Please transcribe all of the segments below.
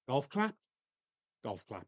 Golf clap? Golf clap.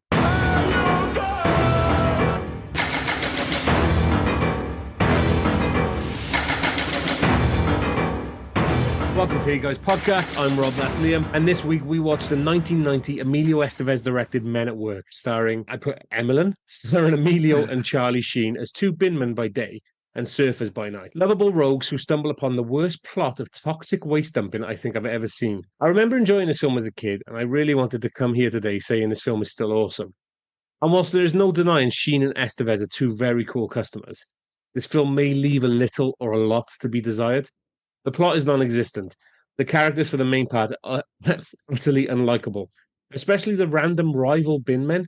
Welcome to Hey Guys Podcast. I'm Rob, that's Liam. And this week we watched the 1990 Emilio Estevez directed Men at Work, starring Emilio and Charlie Sheen as two binmen by day and surfers by night. Lovable rogues who stumble upon the worst plot of toxic waste dumping I think I've ever seen. I remember enjoying this film as a kid, and I really wanted to come here today saying this film is still awesome. And whilst there is no denying Sheen and Estevez are two very cool customers, this film may leave a little or a lot to be desired. The plot is non-existent. The characters for the main part are utterly unlikable, especially the random rival bin men.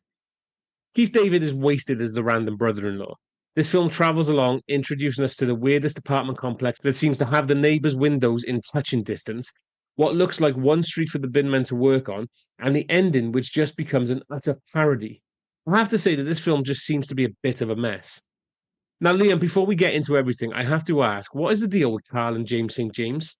Keith David is wasted as the random brother-in-law. This film travels along, introducing us to the weirdest apartment complex that seems to have the neighbours' windows in touching distance, what looks like one street for the bin men to work on, and the ending, which just becomes an utter parody. I have to say that this film just seems to be a bit of a mess. Now, Liam, before we get into everything, I have to ask, what is the deal with Carl and James St. James?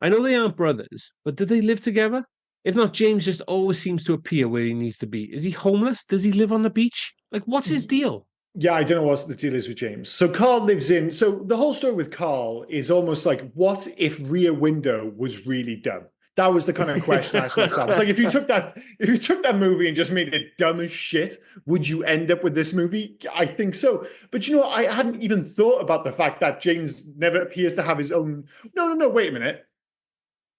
I know they aren't brothers, but did they live together? If not, James just always seems to appear where he needs to be. Is he homeless? Does he live on the beach? Like, what's his deal? Yeah, I don't know what the deal is with James. So Carl lives in. So the whole story with Carl is almost like, what if Rear Window was really dumb? That was the kind of question I asked myself. It's like if you took that movie and just made it dumb as shit, would you end up with this movie? I think so. But you know, I hadn't even thought about the fact that James never appears to have his own. No. Wait a minute.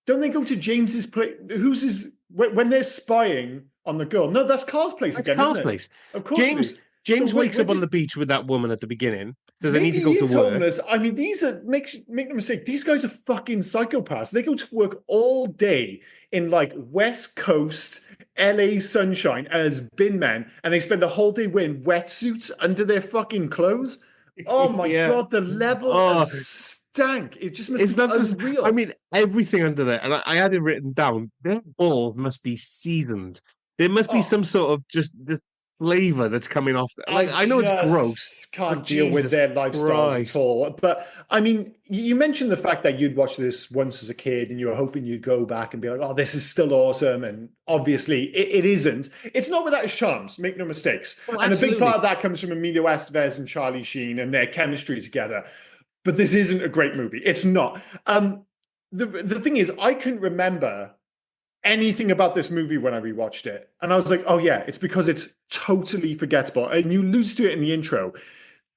Don't they go to James's place? Who's his when they're spying on the girl? No, that's Carl's place That's again. Carl's isn't it? place. Of course, James wakes up on the beach with that woman at the beginning. Does he need to go to work? Homeless. I mean, these are make no mistake. These guys are fucking psychopaths. They go to work all day in like West Coast LA sunshine as bin men, and they spend the whole day wearing wetsuits under their fucking clothes. Oh my god, the level of stank! It just must be unreal. I mean, everything under there, and I had it written down. Their ball must be seasoned. There must be some sort of just the flavor that's coming off. Like, I know it's gross. Can't deal with their lifestyles at all. But I mean, you mentioned the fact that you'd watched this once as a kid and you were hoping you'd go back and be like, oh, this is still awesome. And obviously it isn't. It's not without its charms, make no mistakes. Oh, and a big part of that comes from Emilio Estevez and Charlie Sheen and their chemistry together. But this isn't a great movie. It's not. The thing is, I couldn't remember anything about this movie when I rewatched it. And I was like, oh yeah, it's because it's totally forgettable. And you lose to it in the intro.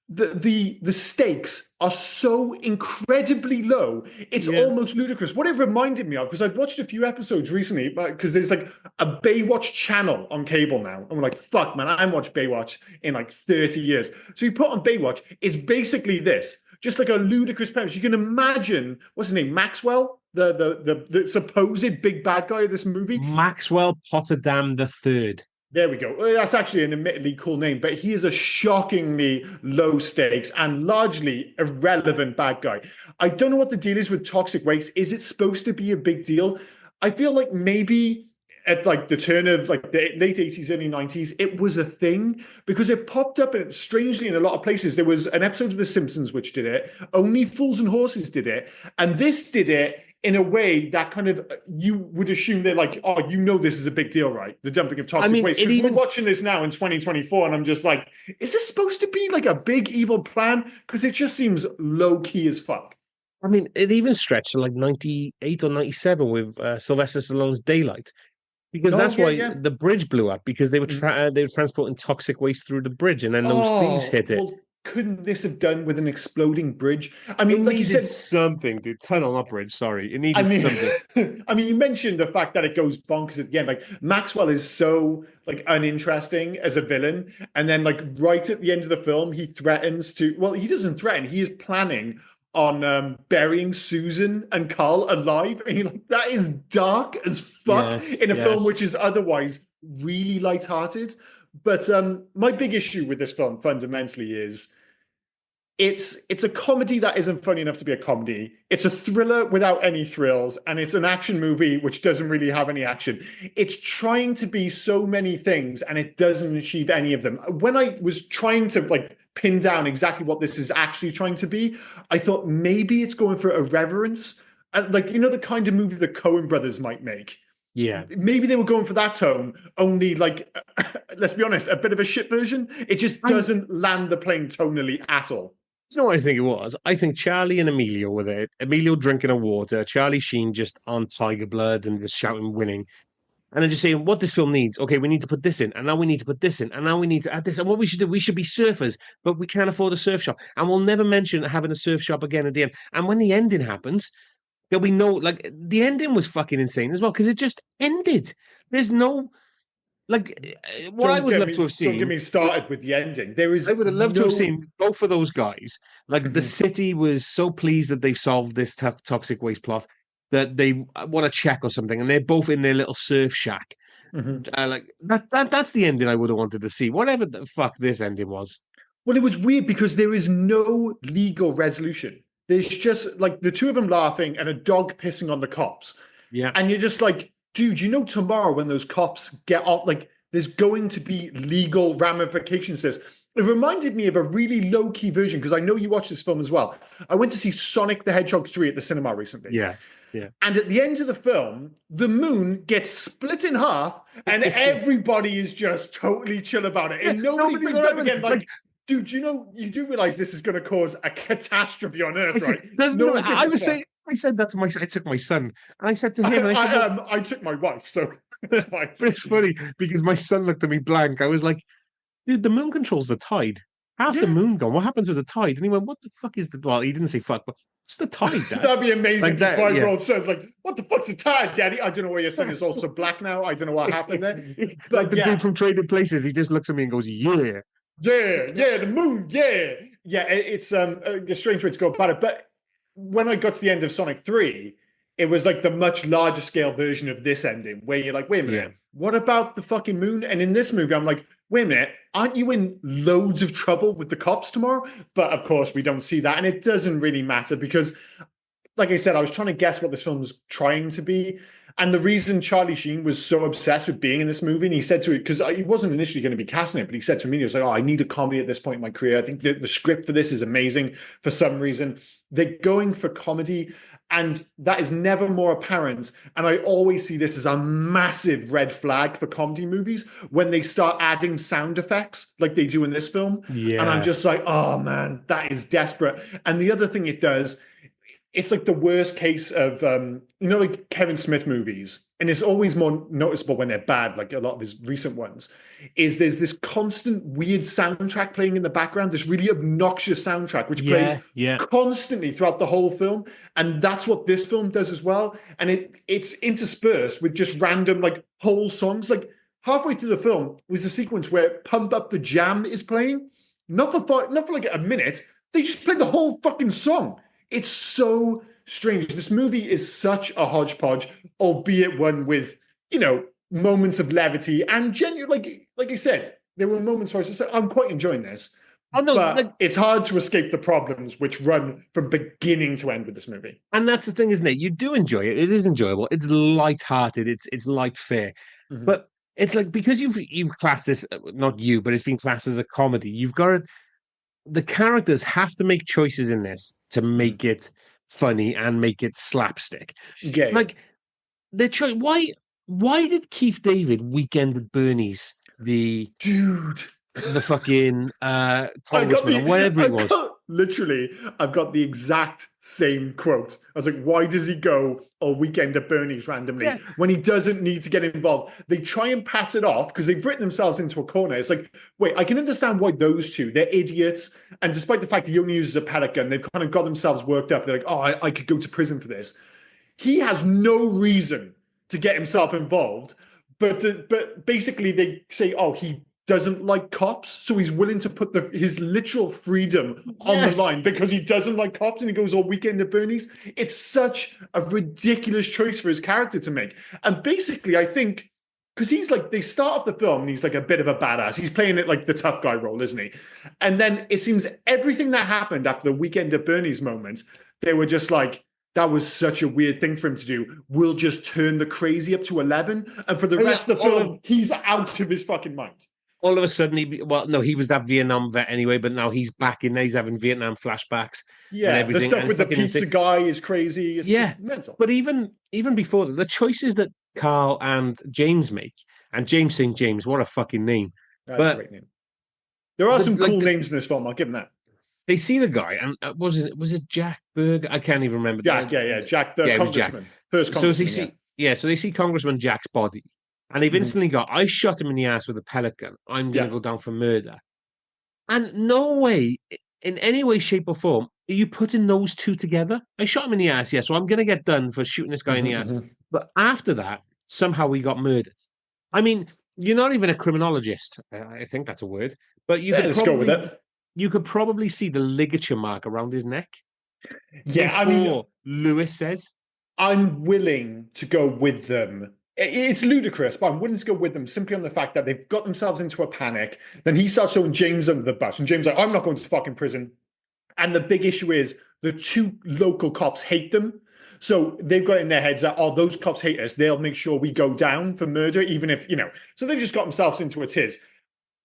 The stakes are so incredibly low. It's almost ludicrous. What it reminded me of, because I've watched a few episodes recently, because there's like a Baywatch channel on cable now. And we're like, fuck, man, I haven't watched Baywatch in like 30 years. So you put on Baywatch, it's basically this. Just like a ludicrous premise. You can imagine, what's his name, Maxwell? The supposed big bad guy of this movie. Maxwell Potterdam III. There we go. That's actually an admittedly cool name, but he is a shockingly low stakes and largely irrelevant bad guy. I don't know what the deal is with toxic waste. Is it supposed to be a big deal? I feel like maybe at like the turn of like the late 80s, early 90s, it was a thing because it popped up strangely in a lot of places. There was an episode of The Simpsons which did it. Only Fools and Horses did it. And this did it in a way that kind of you would assume they're like, oh, you know, this is a big deal, right? The dumping of toxic waste. Because we're watching this now in 2024, and I'm just like, is this supposed to be like a big evil plan? Because it just seems low key as fuck. I mean, it even stretched to like 98 or 97 with Sylvester Stallone's Daylight. Because that's why the bridge blew up, because they were transporting toxic waste through the bridge, and then those thieves hit it. Well, couldn't this have done with an exploding bridge? I mean, it like you said, something, dude. Tunnel, not bridge. Sorry, it needed something. I mean, you mentioned the fact that it goes bonkers at the end. Like Maxwell is so like uninteresting as a villain, and then like right at the end of the film, he threatens to. Well, he doesn't threaten. He is planning on burying Susan and Carl alive. I mean, like, that is dark as fuck in a film which is otherwise really lighthearted. But my big issue with this film fundamentally is it's a comedy that isn't funny enough to be a comedy. It's a thriller without any thrills, and it's an action movie which doesn't really have any action. It's trying to be so many things, and it doesn't achieve any of them. When I was trying to like pin down exactly what this is actually trying to be, I thought maybe it's going for irreverence, like, you know, the kind of movie the Coen brothers might make, Yeah. Maybe they were going for that tone, only like, let's be honest, a bit of a shit version. It just doesn't land the plane tonally at all. You know what I think it was? I think Charlie and Emilio were there. Emilio drinking a water, Charlie Sheen just on Tiger Blood and just shouting winning. And then just saying what this film needs. Okay, we need to put this in, and now we need to put this in, and now we need to add this. And what we should do, we should be surfers, but we can't afford a surf shop. And we'll never mention having a surf shop again at the end. And when the ending happens, there'll be no like the ending was fucking insane as well, because it just ended. There's no like what I would love to have seen. Don't get me started with the ending. There is. I would have loved to have seen both of those guys. Like the Mhm. city was so pleased that they've solved this toxic waste plot that they want to check or something, and they're both in their little surf shack. Mhm. Like that's the ending I would have wanted to see. Whatever the fuck this ending was. Well, it was weird because there is no legal resolution. There's just like the two of them laughing and a dog pissing on the cops. Yeah. And you're just like, dude, you know, tomorrow when those cops get off, like, there's going to be legal ramifications to this. It reminded me of a really low key version because I know you watched this film as well. I went to see Sonic the Hedgehog 3 at the cinema recently. Yeah. Yeah. And at the end of the film, the moon gets split in half and everybody is just totally chill about it. And nobody brings up again, like, dude, you do realize this is going to cause a catastrophe on Earth, right? I said that to my son. I took my son and I said to him, I took my wife, so it's fine. But it's funny because my son looked at me blank. I was like, dude, the moon controls the tide. Half the moon gone. What happens with the tide? And he went, what the fuck is the... Well, he didn't say fuck, but what's the tide, Dad? That'd be amazing like if your that, 5-year-old son's like, what the fuck's the tide, Daddy? I don't know why your son is also black now. I don't know what happened there. But like the dude from Trading Places, he just looks at me and goes, yeah. Yeah, the moon, yeah. Yeah, it's a strange way to go about it. But when I got to the end of Sonic 3, it was like the much larger scale version of this ending where you're like, wait a minute, what about the fucking moon? And in this movie, I'm like, wait a minute, aren't you in loads of trouble with the cops tomorrow? But of course, we don't see that. And it doesn't really matter because, like I said, I was trying to guess what this film was trying to be. And the reason Charlie Sheen was so obsessed with being in this movie, and he said to it, because he wasn't initially going to be casting it, but he said to me, he was like, oh, I need a comedy at this point in my career. I think the script for this is amazing for some reason. They're going for comedy, and that is never more apparent. And I always see this as a massive red flag for comedy movies when they start adding sound effects like they do in this film. Yeah. And I'm just like, oh man, that is desperate. And the other thing it does, it's like the worst case of, like Kevin Smith movies, and it's always more noticeable when they're bad, like a lot of his recent ones, is there's this constant weird soundtrack playing in the background, this really obnoxious soundtrack, which plays constantly throughout the whole film. And that's what this film does as well. And it's interspersed with just random, like, whole songs. Like, halfway through the film, there's a sequence where Pump Up the Jam is playing. Not for like a minute. They just play the whole fucking song. It's so strange. This movie is such a hodgepodge, albeit one with, moments of levity and genuine. Like I said, there were moments where I was just like, I'm quite enjoying this. Oh, no, but it's hard to escape the problems which run from beginning to end with this movie. And that's the thing, isn't it? You do enjoy it. It is enjoyable. It's light-hearted. It's light fare. Mm-hmm. But it's like, because you've classed this, not you, but it's been classed as a comedy. You've got the characters have to make choices in this to make it funny and make it slapstick. Yeah. Like their choice. Why did Keith David Weekend at Bernie's the fucking congressman or whatever it was? Literally, I've got the exact same quote. I was like, why does he go a Weekend at Bernie's randomly when he doesn't need to get involved? They try and pass it off because they've written themselves into a corner. It's like, wait, I can understand why those two, they're idiots. And despite the fact that he only uses a pellet gun, they've kind of got themselves worked up. They're like, oh, I could go to prison for this. He has no reason to get himself involved. But basically they say, oh, he doesn't like cops, so he's willing to put his literal freedom on the line because he doesn't like cops, and he goes all Weekend at Bernie's. It's such a ridiculous choice for his character to make. And basically, I think, because he's like, they start off the film and he's like a bit of a badass. He's playing it like the tough guy role, isn't he? And then it seems everything that happened after the Weekend at Bernie's moment, they were just like, that was such a weird thing for him to do. We'll just turn the crazy up to 11. And for the rest of the film, he's out of his fucking mind. All of a sudden, he was that Vietnam vet anyway, but now he's back in there. He's having Vietnam flashbacks. Yeah, and everything. The stuff with the pizza guy is crazy. It's just mental. But even before that, the choices that Carl and James make. And James St. James, what a fucking name. That's a But great name. There are some like cool names in this film. I'll give them that. they see the guy, and was it Jack Berg? I can't even remember. Jack, Jack, the Yeah, it was Jack. congressman, first So congressman. so they see Congressman Jack's body, and they've instantly got, I shot him in the ass with a pellet gun. I'm going to go down for murder. And no way, in any way, shape, or form, are you putting those two together? I shot him in the ass, yeah, so I'm going to get done for shooting this guy in the ass. But after that, somehow he got murdered. I mean, you're not even a criminologist. I think that's a word. But let's go with it. You could probably see the ligature mark around his neck. Yeah, I mean, Lewis says, I'm willing to go with them. It's ludicrous, but I'm willing to go with them simply on the fact that they've got themselves into a panic. Then he starts throwing James under the bus, and James is like, I'm not going to fucking prison. And the big issue is the two local cops hate them. So they've got in their heads that, oh, those cops hate us. They'll make sure we go down for murder, even if, So they've just got themselves into a tiz.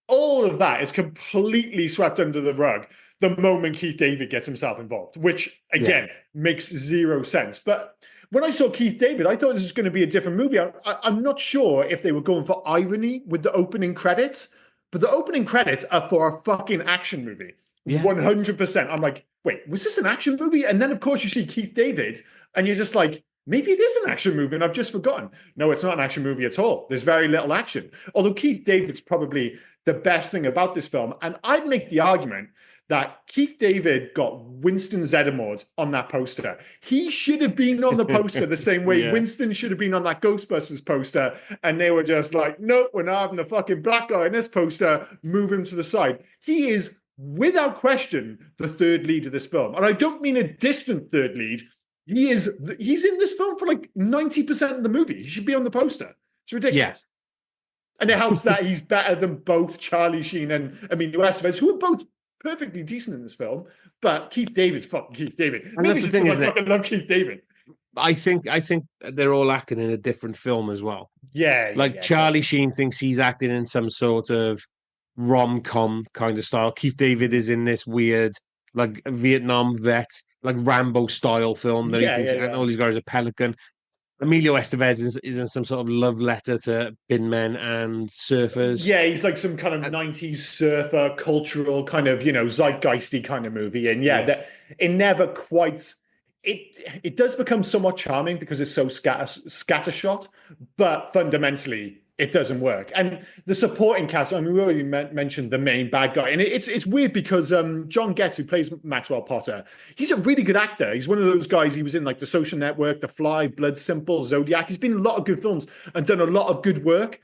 All of that is completely swept under the rug the moment Keith David gets himself involved, which, again, makes zero sense. But when I saw Keith David, I thought this was going to be a different movie. I'm not sure if they were going for irony with the opening credits, but the opening credits are for a fucking action movie. Yeah. 100%. I'm like, wait, was this an action movie? And then, of course, you see Keith David, and you're just like, maybe it is an action movie, and I've just forgotten. No, it's not an action movie at all. There's very little action. Although Keith David's probably the best thing about this film. And I'd make the argument that Keith David got Winston Zeddemore on that poster. He should have been on the poster the same way Winston should have been on that Ghostbusters poster. And they were just like, nope, we're not having the fucking black guy in this poster. Move him to the side. He is, without question, the third lead of this film. And I don't mean a distant third lead. He's in this film for like 90% of the movie. He should be on the poster. It's ridiculous. Yes. And it helps that he's better than both Charlie Sheen and Emilio Estevez, who are both perfectly decent in this film. But Keith David's fucking Keith David. And that's the thing, I fucking love Keith David. I think they're all acting in a different film as well. Yeah. Charlie Sheen thinks he's acting in some sort of rom-com kind of style. Keith David is in this weird, like, Vietnam vet, like Rambo style film that he thinks all these guys are pelican. Emilio Estevez is in some sort of love letter to bin men and surfers. Yeah, he's like some kind of 90s surfer, cultural kind of, zeitgeisty kind of movie. And that it never quite... It does become somewhat charming because it's so scattershot, but fundamentally it doesn't work. And the supporting cast, we already mentioned the main bad guy. And it's weird because John Getz, who plays Maxwell Potter, he's a really good actor. He's one of those guys, he was in like The Social Network, The Fly, Blood Simple, Zodiac. He's been in a lot of good films and done a lot of good work.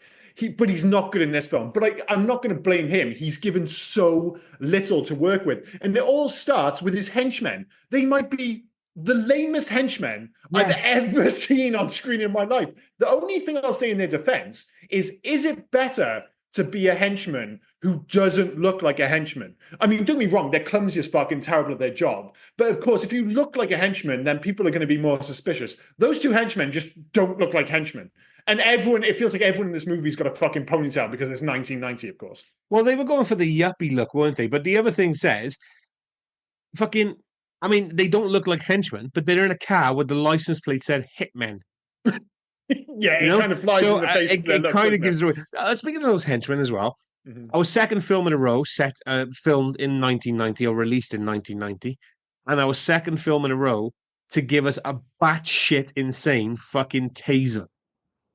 But he's not good in this film. But I'm not going to blame him. He's given so little to work with. And it all starts with his henchmen. They might be the lamest henchmen I've ever seen on screen in my life. The only thing I'll say in their defense is it better to be a henchman who doesn't look like a henchman? I mean, don't get me wrong, they're clumsy as fuck and terrible at their job. But of course, if you look like a henchman, then people are going to be more suspicious. Those two henchmen just don't look like henchmen. And it feels like everyone in this movie's got a fucking ponytail because it's 1990, of course. Well, they were going for the yuppie look, weren't they? But the other thing says, they don't look like henchmen, but they're in a car with the license plate said Hitmen. It kind of flies in the face. It kind of gives it away. Speaking of those henchmen as well, our second film in a row filmed in 1990 or released in 1990, and our second film in a row to give us a batshit insane fucking taser.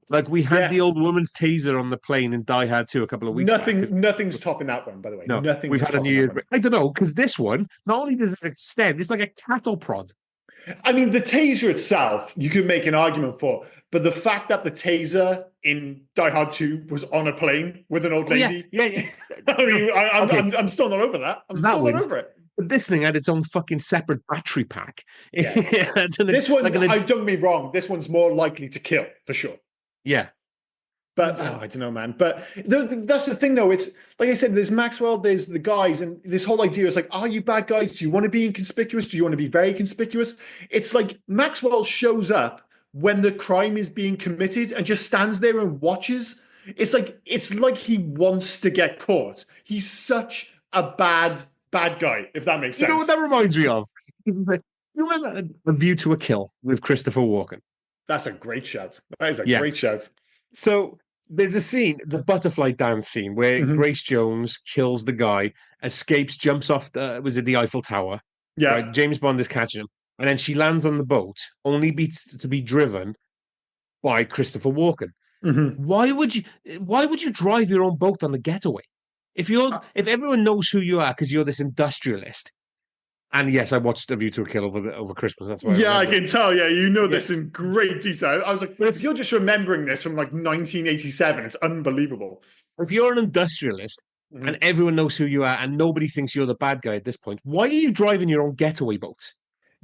Like we had the old woman's taser on the plane in Die Hard 2 a couple of weeks back. Nothing's topping that one, by the way. No, we've had a New Year's. I don't know, because this one, not only does it extend, it's like a cattle prod. I mean, the taser itself, you could make an argument for, but the fact that the taser in Die Hard 2 was on a plane with an old lady. Yeah. I mean, I'm still not over that. I'm still not over it. But this thing had its own fucking separate battery pack. Yeah. This one, don't get me wrong, this one's more likely to kill, for sure. Yeah. But I don't know, man. But that's the thing, though. It's like I said, there's Maxwell, there's the guys, and this whole idea is like, are you bad guys? Do you want to be inconspicuous? Do you want to be very conspicuous? It's like Maxwell shows up when the crime is being committed and just stands there and watches. It's like he wants to get caught. He's such a bad guy, if that makes sense. You know what that reminds me of? You remember A View to a Kill with Christopher Walken? That's a great shout. That is a Yeah. great shout. So there's a scene, the butterfly dance scene, where Mhm. Grace Jones kills the guy, escapes, jumps off was it the Eiffel Tower? Right. Yeah. James Bond is catching him. And then she lands on the boat, only to be driven by Christopher Walken. Mhm. Why would you drive your own boat on the getaway? If everyone knows who you are because you're this industrialist, and yes, I watched A View to a Kill over Christmas. That's why I Yeah, I remember it. can tell. Yeah, you know Yeah. this in great detail. I was like, if you're just remembering this from like 1987, it's unbelievable. If you're an industrialist and Mhm. everyone knows who you are and nobody thinks you're the bad guy at this point, why are you driving your own getaway boat?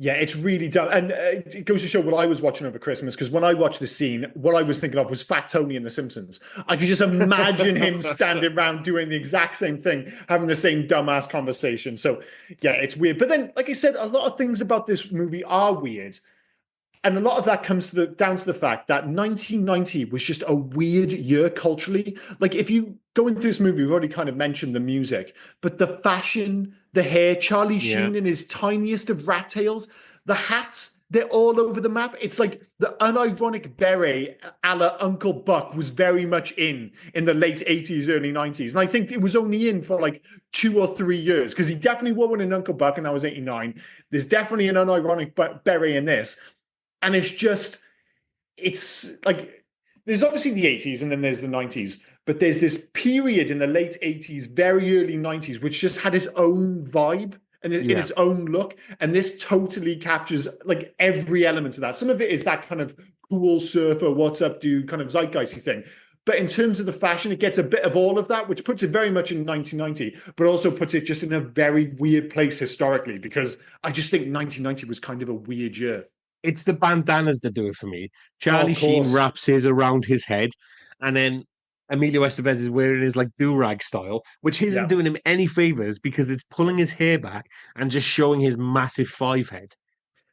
Yeah, it's really dumb. And it goes to show what I was watching over Christmas, because when I watched the scene, what I was thinking of was Fat Tony in The Simpsons. I could just imagine him standing around doing the exact same thing, having the same dumbass conversation. So, yeah, it's weird. But then, like I said, a lot of things about this movie are weird. And a lot of that comes down to the fact that 1990 was just a weird year culturally. Like, if you go into this movie, we've already kind of mentioned the music, but the fashion, the hair, Charlie Sheen in his tiniest of rat tails, the hats, they're all over the map. It's like the unironic beret a la Uncle Buck was very much in the late 80s, early 90s. And I think it was only in for like 2 or 3 years, because he definitely wore one in Uncle Buck, and that was 89. There's definitely an unironic beret in this. And it's like, there's obviously the 80s and then there's the 90s, but there's this period in the late 80s, very early 90s, which just had its own vibe and in its own look. And this totally captures like every element of that. Some of it is that kind of cool surfer, what's up, dude, kind of zeitgeisty thing. But in terms of the fashion, it gets a bit of all of that, which puts it very much in 1990, but also puts it just in a very weird place historically, because I just think 1990 was kind of a weird year. It's the bandanas that do it for me. Oh, Charlie of Sheen course. wraps his around his head, and then Emilio Estevez is wearing his like do-rag style, which isn't Yeah. doing him any favors because it's pulling his hair back and just showing his massive five head.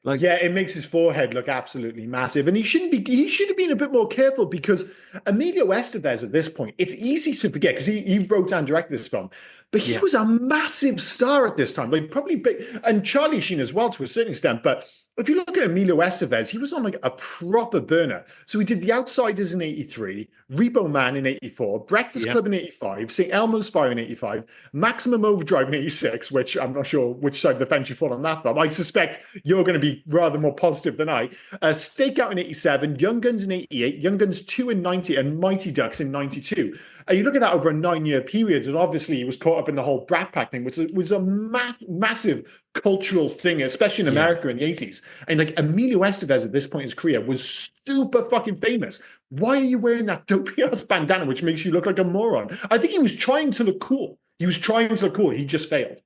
Like, Yeah, it makes his forehead look absolutely massive. And he should have been a bit more careful, because Emilio Estevez at this point, it's easy to forget because he wrote and directed this film, but he yeah, was a massive star at this time, like probably big, and Charlie Sheen as well to a certain extent. But if you look at Emilio Estevez, he was on like a proper burner. So he did The Outsiders in 83, Repo Man in 84, Breakfast yeah. Club in 85, St. Elmo's Fire in 85, Maximum Overdrive in 86, which I'm not sure which side of the fence you fall on that film. I suspect you're going to be rather more positive than I. Stakeout in 87, Young Guns in 88, Young Guns 2 in 90, and Mighty Ducks in 92. And you look at that over a 9-year period, and obviously he was caught up in the whole Brat Pack thing, which was a massive cultural thing, especially in America in the 80s. And like Emilio Estevez at this point in his career was super fucking famous. Why are you wearing that dopey ass bandana, which makes you look like a moron? I think he was trying to look cool. He was trying to look cool. He just failed.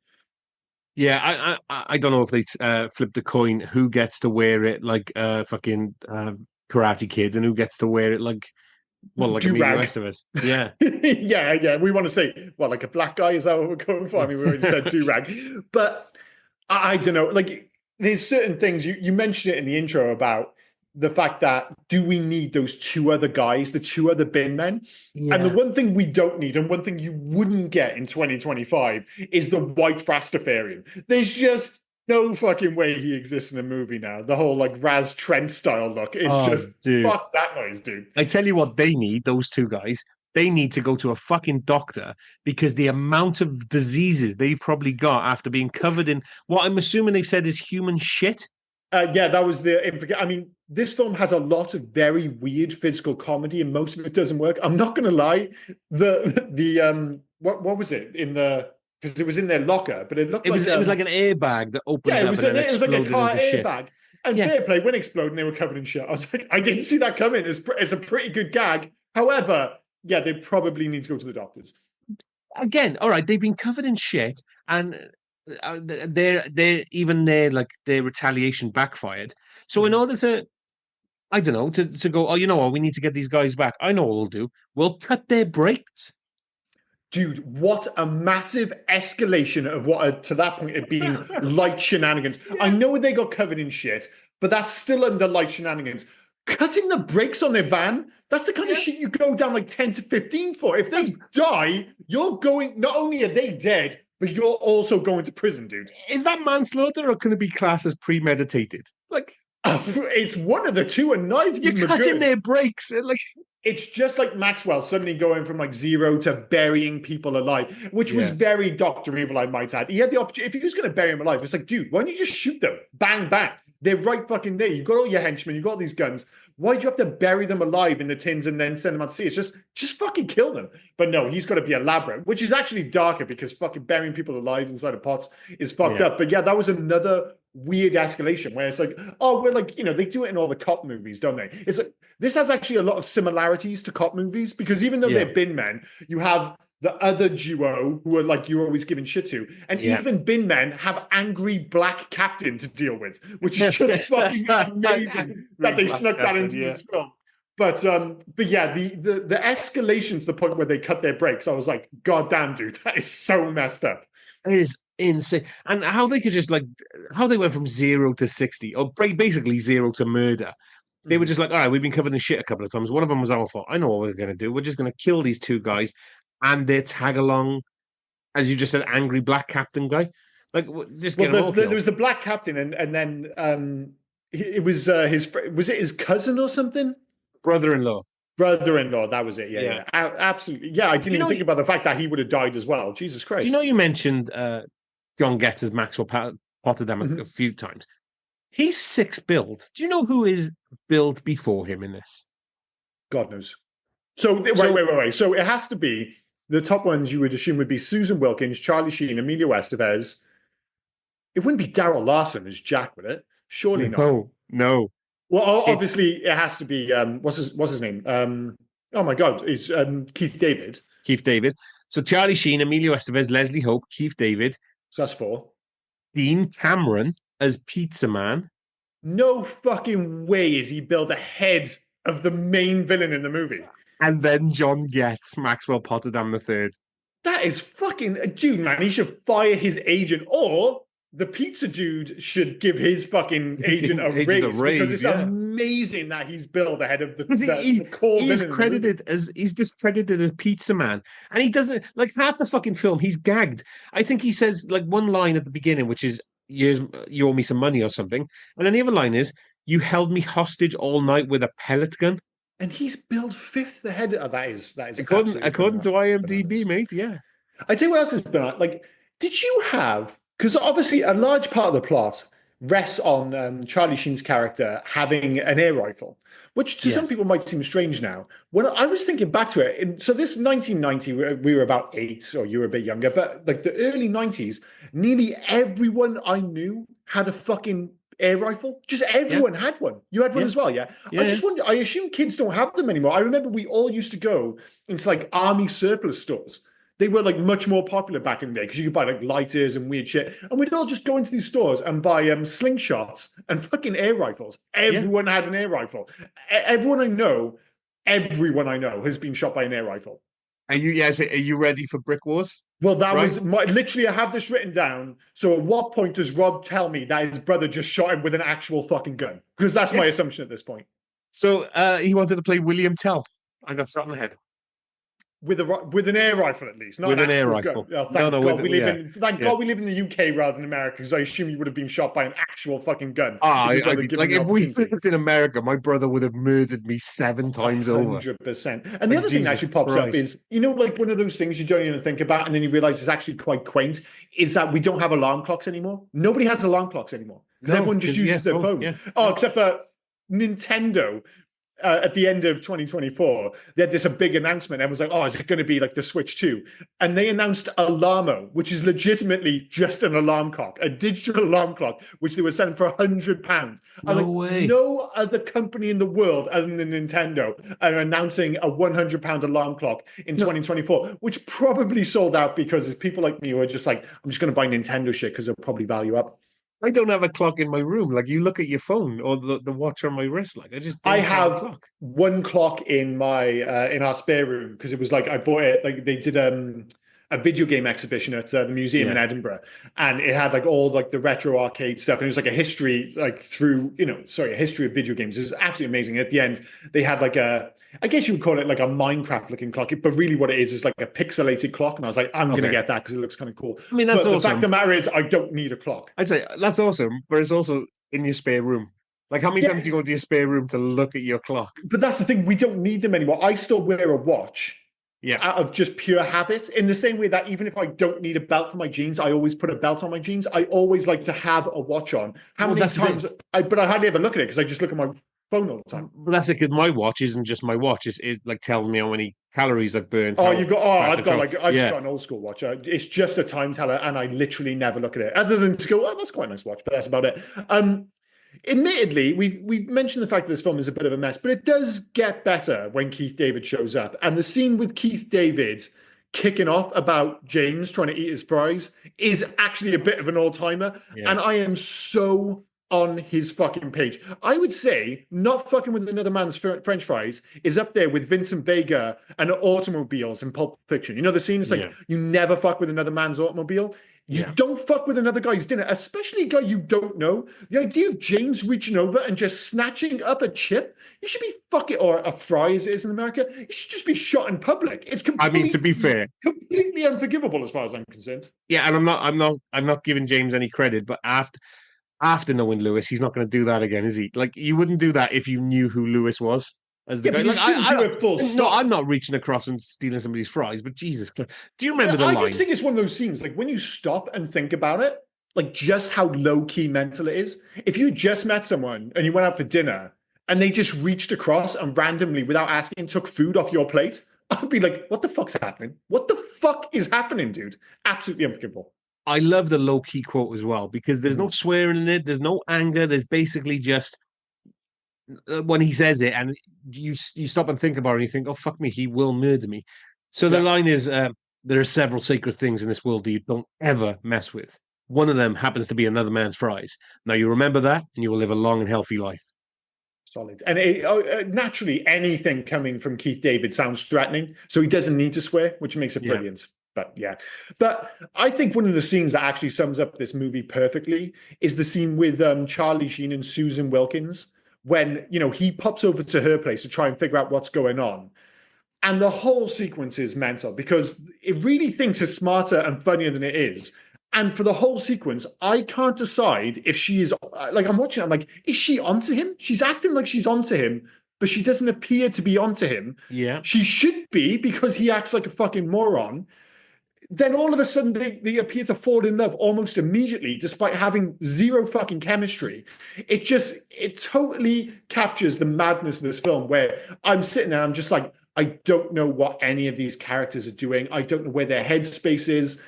Yeah, I don't know if they flipped a coin who gets to wear it like fucking Karate Kid and who gets to wear it like Emilio Do-rag. Estevez. Yeah, Yeah. We want to say, well, like a black guy, is that what we're going for? I mean, we already said do-rag. But I don't know. Like, there's certain things, you mentioned it in the intro about the fact that, do we need those two other guys, the two other bin men? And the yeah. one thing we don't need, and one thing you wouldn't get in 2025, is the white Rastafarian. There's just no fucking way he exists in a movie now. The whole like Raz Trent style look is just Dude. fuck that noise, dude. I tell you what, they need those two guys. They need to go to a fucking doctor because the amount of diseases they probably got after being covered in what I'm assuming they've said is human shit. Yeah, that was the implication. I mean, this film has a lot of very weird physical comedy, and most of it doesn't work. I'm not going to lie. What was it in the, because it was in their locker, but it looked It like was like an airbag that opened up and then it was like a exploded car into shit. airbag. And Yeah. fair play, when it exploded, and they were covered in shit. I was like, I didn't see that coming. It's a pretty good gag. However, yeah, they probably need to go to the doctors. Again, all right, they've been covered in shit, and their retaliation backfired. So in order to, I don't know, to go, oh, you know what, we need to get these guys back. I know what we'll do. We'll cut their brakes. Dude, what a massive escalation of what to that point had been light shenanigans. I know they got covered in shit, but that's still under light shenanigans. Cutting the brakes on their van, that's the kind of shit you go down like 10 to 15 for. If they die, you're going, not only are they dead, but you're also going to prison, dude. Is that manslaughter or can it be classed as premeditated? Like, It's one of the two, and neither of You're them are cutting good. their breaks. Like, It's just like Maxwell suddenly going from like zero to burying people alive, which was Yeah. very Dr. Evil, I might add. He had the opportunity. If he was going to bury him alive, it's like, dude, why don't you just shoot them? Bang, bang. They're right fucking there. You've got all your henchmen, you've got all these guns. Why do you have to bury them alive in the tins and then send them out to sea? It's just fucking kill them. But no, he's got to be elaborate, which is actually darker because fucking burying people alive inside of pots is fucked up. But yeah, that was another weird escalation where it's like, oh, we're like, they do it in all the cop movies, don't they? It's like, this has actually a lot of similarities to cop movies because even though they're bin men, you have the other duo who are like you're always giving shit to, and even bin men have angry black captain to deal with, which is just fucking amazing that they snuck that into this film. But yeah, the escalation to the point where they cut their brakes, I was like, God damn, dude, that is so messed up. it is insane. And how they could just how they went from 0 to 60, or basically 0 to murder. They were just like, all right, we've been covering the shit a couple of times. One of them was our fault. I know what we're going to do. We're just going to kill these two guys and their tag along, as you just said, angry black captain guy. Like, just get them all killed. There was the black captain, and then it was his cousin or something? Brother-in-law. Brother-in-law, that was it. Yeah. Absolutely. Yeah, I didn't even think about the fact that he would have died as well. Jesus Christ. Do you know you mentioned John Getz as Maxwell Potterdam a few times? He's 6 build. Do you know who is build before him in this? God knows. So wait. So it has to be the top ones you would assume would be Susan Wilkins, Charlie Sheen, Emilio Estevez. It wouldn't be Daryl Larson as Jack, would it? Surely not. No. Well, obviously it has to be what's his name? Oh my God, it's Keith David. Keith David. So Charlie Sheen, Emilio Estevez, Leslie Hope, Keith David. So that's 4. Dean Cameron as Pizza Man. No fucking way is he built ahead of the main villain in the movie. And then John Getz, Maxwell Potterdam III. That is fucking dude, man. He should fire his agent, or the pizza dude should give his fucking agent a raise because it's amazing that he's built ahead of the core he's credited as he's just credited as Pizza Man, and he doesn't like half the fucking film. He's gagged. I think he says like one line at the beginning, which is you owe me some money or something, and then the other line is you held me hostage all night with a pellet gun. And he's billed 5th ahead. That is according to IMDb, mate. Yeah. I tell you what else has been like. Did you have? Because obviously a large part of the plot rests on Charlie Sheen's character having an air rifle, which to some people might seem strange now. When I was thinking back to it, so this 1990, we were about 8, or you were a bit younger, but like the early 90s, nearly everyone I knew had a fucking air rifle. Just everyone had one. You had one as well, yeah? I just wonder, I assume kids don't have them anymore. I remember we all used to go into like army surplus stores. They were like much more popular back in the day because you could buy like lighters and weird shit. And we'd all just go into these stores and buy slingshots and fucking air rifles. Everyone had an air rifle. Everyone I know has been shot by an air rifle. Are you ready for Brick Wars? Well, that was literally, I have this written down. So at what point does Rob tell me that his brother just shot him with an actual fucking gun? Because that's my assumption at this point. So he wanted to play William Tell. I got shot in the head. With an air rifle, at least, not with an air rifle. Oh, thank God we live in the UK rather than America, because I assume you would have been shot by an actual fucking gun. If we lived in America, my brother would have murdered me 7 times over. 100%. And the other thing that actually pops up is, like one of those things you don't even think about, and then you realize it's actually quite quaint, is that we don't have alarm clocks anymore. Nobody has alarm clocks anymore because everyone just uses their phone. Yeah. Oh, except for Nintendo. At the end of 2024, they had this a big announcement. Everyone's like, "Oh, is it going to be like the Switch 2?" And they announced Alarmo, which is legitimately just an alarm clock, a digital alarm clock, which they were selling for £100. No way. No other company in the world other than Nintendo are announcing a £100 alarm clock in 2024, which probably sold out because there's people like me who are just like, "I'm just going to buy Nintendo shit because they'll probably value up." I don't have a clock in my room. Like you look at your phone or the watch on my wrist. Like I have one clock in my in our spare room because it was like I bought it. Like they did a video game exhibition at the museum in Edinburgh, and it had like all like the retro arcade stuff, and it was like a history a history of video games. It was absolutely amazing. At the end, they had like I guess you would call it like a Minecraft looking clock, but really what it is like a pixelated clock. And I was like, I'm going to get that because it looks kind of cool. I mean, that's awesome. The fact of the matter is, I don't need a clock. I'd say that's awesome, but it's also in your spare room. Like, how many Yeah. times do you go to your spare room to look at your clock? But that's the thing, we don't need them anymore. I still wear a watch Yeah. out of just pure habit, in the same way that even if I don't need a belt for my jeans, I always put a belt on my jeans. I always like to have a watch on. How Well, many that's the times? But I hardly ever look at it because I just look at my phone all the time. But that's it, 'cause my watch isn't just my watch. It like tells me how many calories I've burned. Oh, how you've got. Oh, fast I've got traveled. like I've just Yeah. got an old school watch. It's just a time teller, and I literally never look at it, other than to go, "Oh, that's quite a nice watch," but that's about it. Admittedly, we've mentioned the fact that this film is a bit of a mess, but it does get better when Keith David shows up, and the scene with Keith David kicking off about James trying to eat his fries is actually a bit of an all-timer, Yeah. and I am so on his fucking page. I would say not fucking with another man's French fries is up there with Vincent Vega and automobiles in Pulp Fiction. You know the scene? It's like, Yeah. you never fuck with another man's automobile. You Yeah. don't fuck with another guy's dinner, especially a guy you don't know. The idea of James reaching over and just snatching up a chip, you should be fucking, or a fry as it is in America, you should just be shot in public. It's I mean, to be fair, completely unforgivable as far as I'm concerned. yeah, and I'm not giving James any credit, but after knowing Lewis, he's not going to do that again, is he? Like, you wouldn't do that if you knew who Lewis was as the Yeah, guy. but you Like, shouldn't do it full no, stop. I'm not reaching across and stealing somebody's fries, but Jesus Christ, do you remember the I line? just think it's one of those scenes, like when you stop and think about it, like just how low key mental it is. If you just met someone and you went out for dinner and they just reached across and randomly, without asking, took food off your plate, I'd be like, what the fuck's happening? What the fuck is happening, dude? Absolutely unforgivable. I love the low key quote as well because there's no swearing in it, there's no anger, there's basically just when he says it, and you stop and think about it, and you think, "Oh fuck me, he will murder me." So the line is, "There are several sacred things in this world that you don't ever mess with. One of them happens to be another man's fries. Now you remember that, and you will live a long and healthy life." Solid. And naturally, anything coming from Keith David sounds threatening, so he doesn't need to swear, which makes it brilliant. But yeah, but I think one of the scenes that actually sums up this movie perfectly is the scene with Charlie Sheen and Susan Wilkins, when he pops over to her place to try and figure out what's going on. And the whole sequence is mental because it really thinks it's smarter and funnier than it is. And for the whole sequence, I can't decide if she is, like, I'm watching, I'm like, is she onto him? She's acting like she's onto him, but she doesn't appear to be onto him. Yeah. She should be, because he acts like a fucking moron. Then all of a sudden they appear to fall in love almost immediately, despite having zero fucking chemistry. It totally captures the madness of this film, where I'm sitting there, I'm just like, I don't know what any of these characters are doing. I don't know where their headspace is.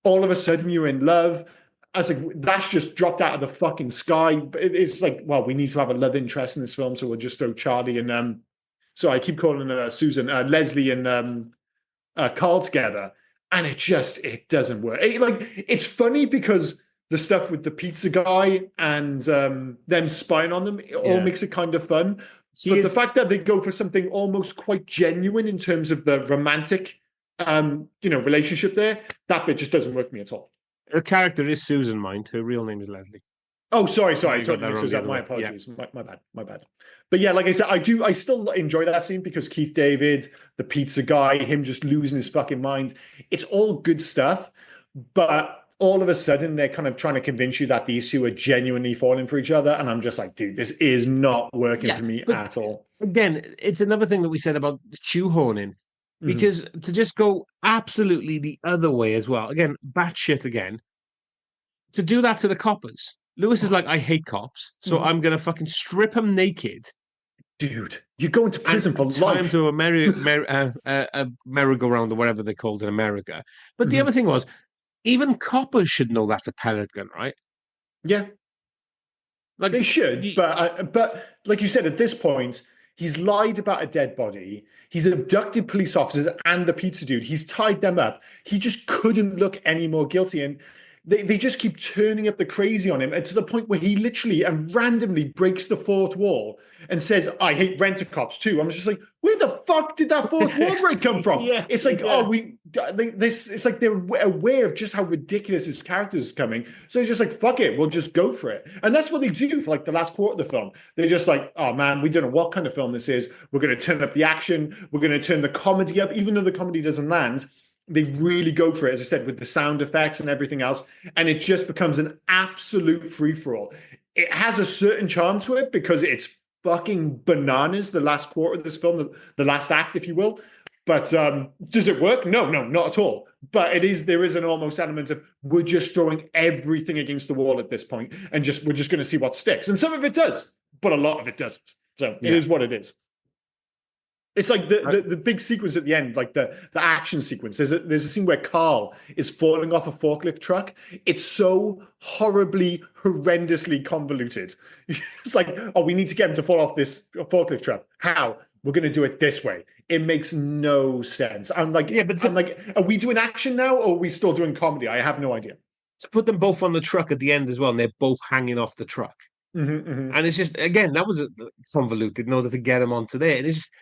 All of a sudden you're in love. I was like, that's just dropped out of the fucking sky. It's like, well, we need to have a love interest in this film, so we'll just throw Charlie and so I keep calling Susan, Leslie and Carl together. And it doesn't work. It's funny because the stuff with the pizza guy and them spying on them, it all makes it kind of fun. The fact that they go for something almost quite genuine in terms of the romantic, relationship there, that bit just doesn't work for me at all. Her character is Susan, mind. Her real name is Leslie. Oh, sorry. You got Totally that mixed wrong those the up. other My way. apologies. My bad. But yeah, like I said, I still enjoy that scene because Keith David, the pizza guy, him just losing his fucking mind. It's all good stuff, but all of a sudden they're kind of trying to convince you that these two are genuinely falling for each other, and I'm just like, dude, this is not working for me at all. Again, it's another thing that we said about shoehorning. Because to just go absolutely the other way as well, again, batshit again, to do that to the coppers. Lewis is like, I hate cops, so I'm going to fucking strip them naked. Dude, you're going to prison for tie life. him to a merry-go-round or whatever they called in America. But the other thing was, even coppers should know that's a pellet gun, right? Yeah. Like they should, but like you said, at this point, he's lied about a dead body. He's abducted police officers and the pizza dude. He's tied them up. He just couldn't look any more guilty. And they just keep turning up the crazy on him, and to the point where he literally and randomly breaks the fourth wall and says, I hate rent-a-cops too. I'm just like, where the fuck did that fourth wall break come from? It's like, it's like they're aware of just how ridiculous his character is coming. So he's just like, fuck it, we'll just go for it. And that's what they do for like the last quarter of the film. They're just like, oh man, we don't know what kind of film this is. We're going to turn up the action. We're going to turn the comedy up, even though the comedy doesn't land. They really go for it, as I said, with the sound effects and everything else. And it just becomes an absolute free-for-all. it has a certain charm to it because it's fucking bananas. The last quarter of this film, the last act, if you will. But does it work? No, not at all. But there is an almost element of we're just throwing everything against the wall at this point, and we're just going to see what sticks. And some of it does, but a lot of it doesn't. So it is what it is. It's like the big sequence at the end, like the action sequence. There's a scene where Carl is falling off a forklift truck. It's so horribly, horrendously convoluted. It's like, oh, we need to get him to fall off this forklift truck. How? We're going to do it this way. It makes no sense. I'm like, are we doing action now, or are we still doing comedy? I have no idea. To put them both on the truck at the end as well, and they're both hanging off the truck. And it's just, again, that was convoluted in order to get him onto there. And it's just,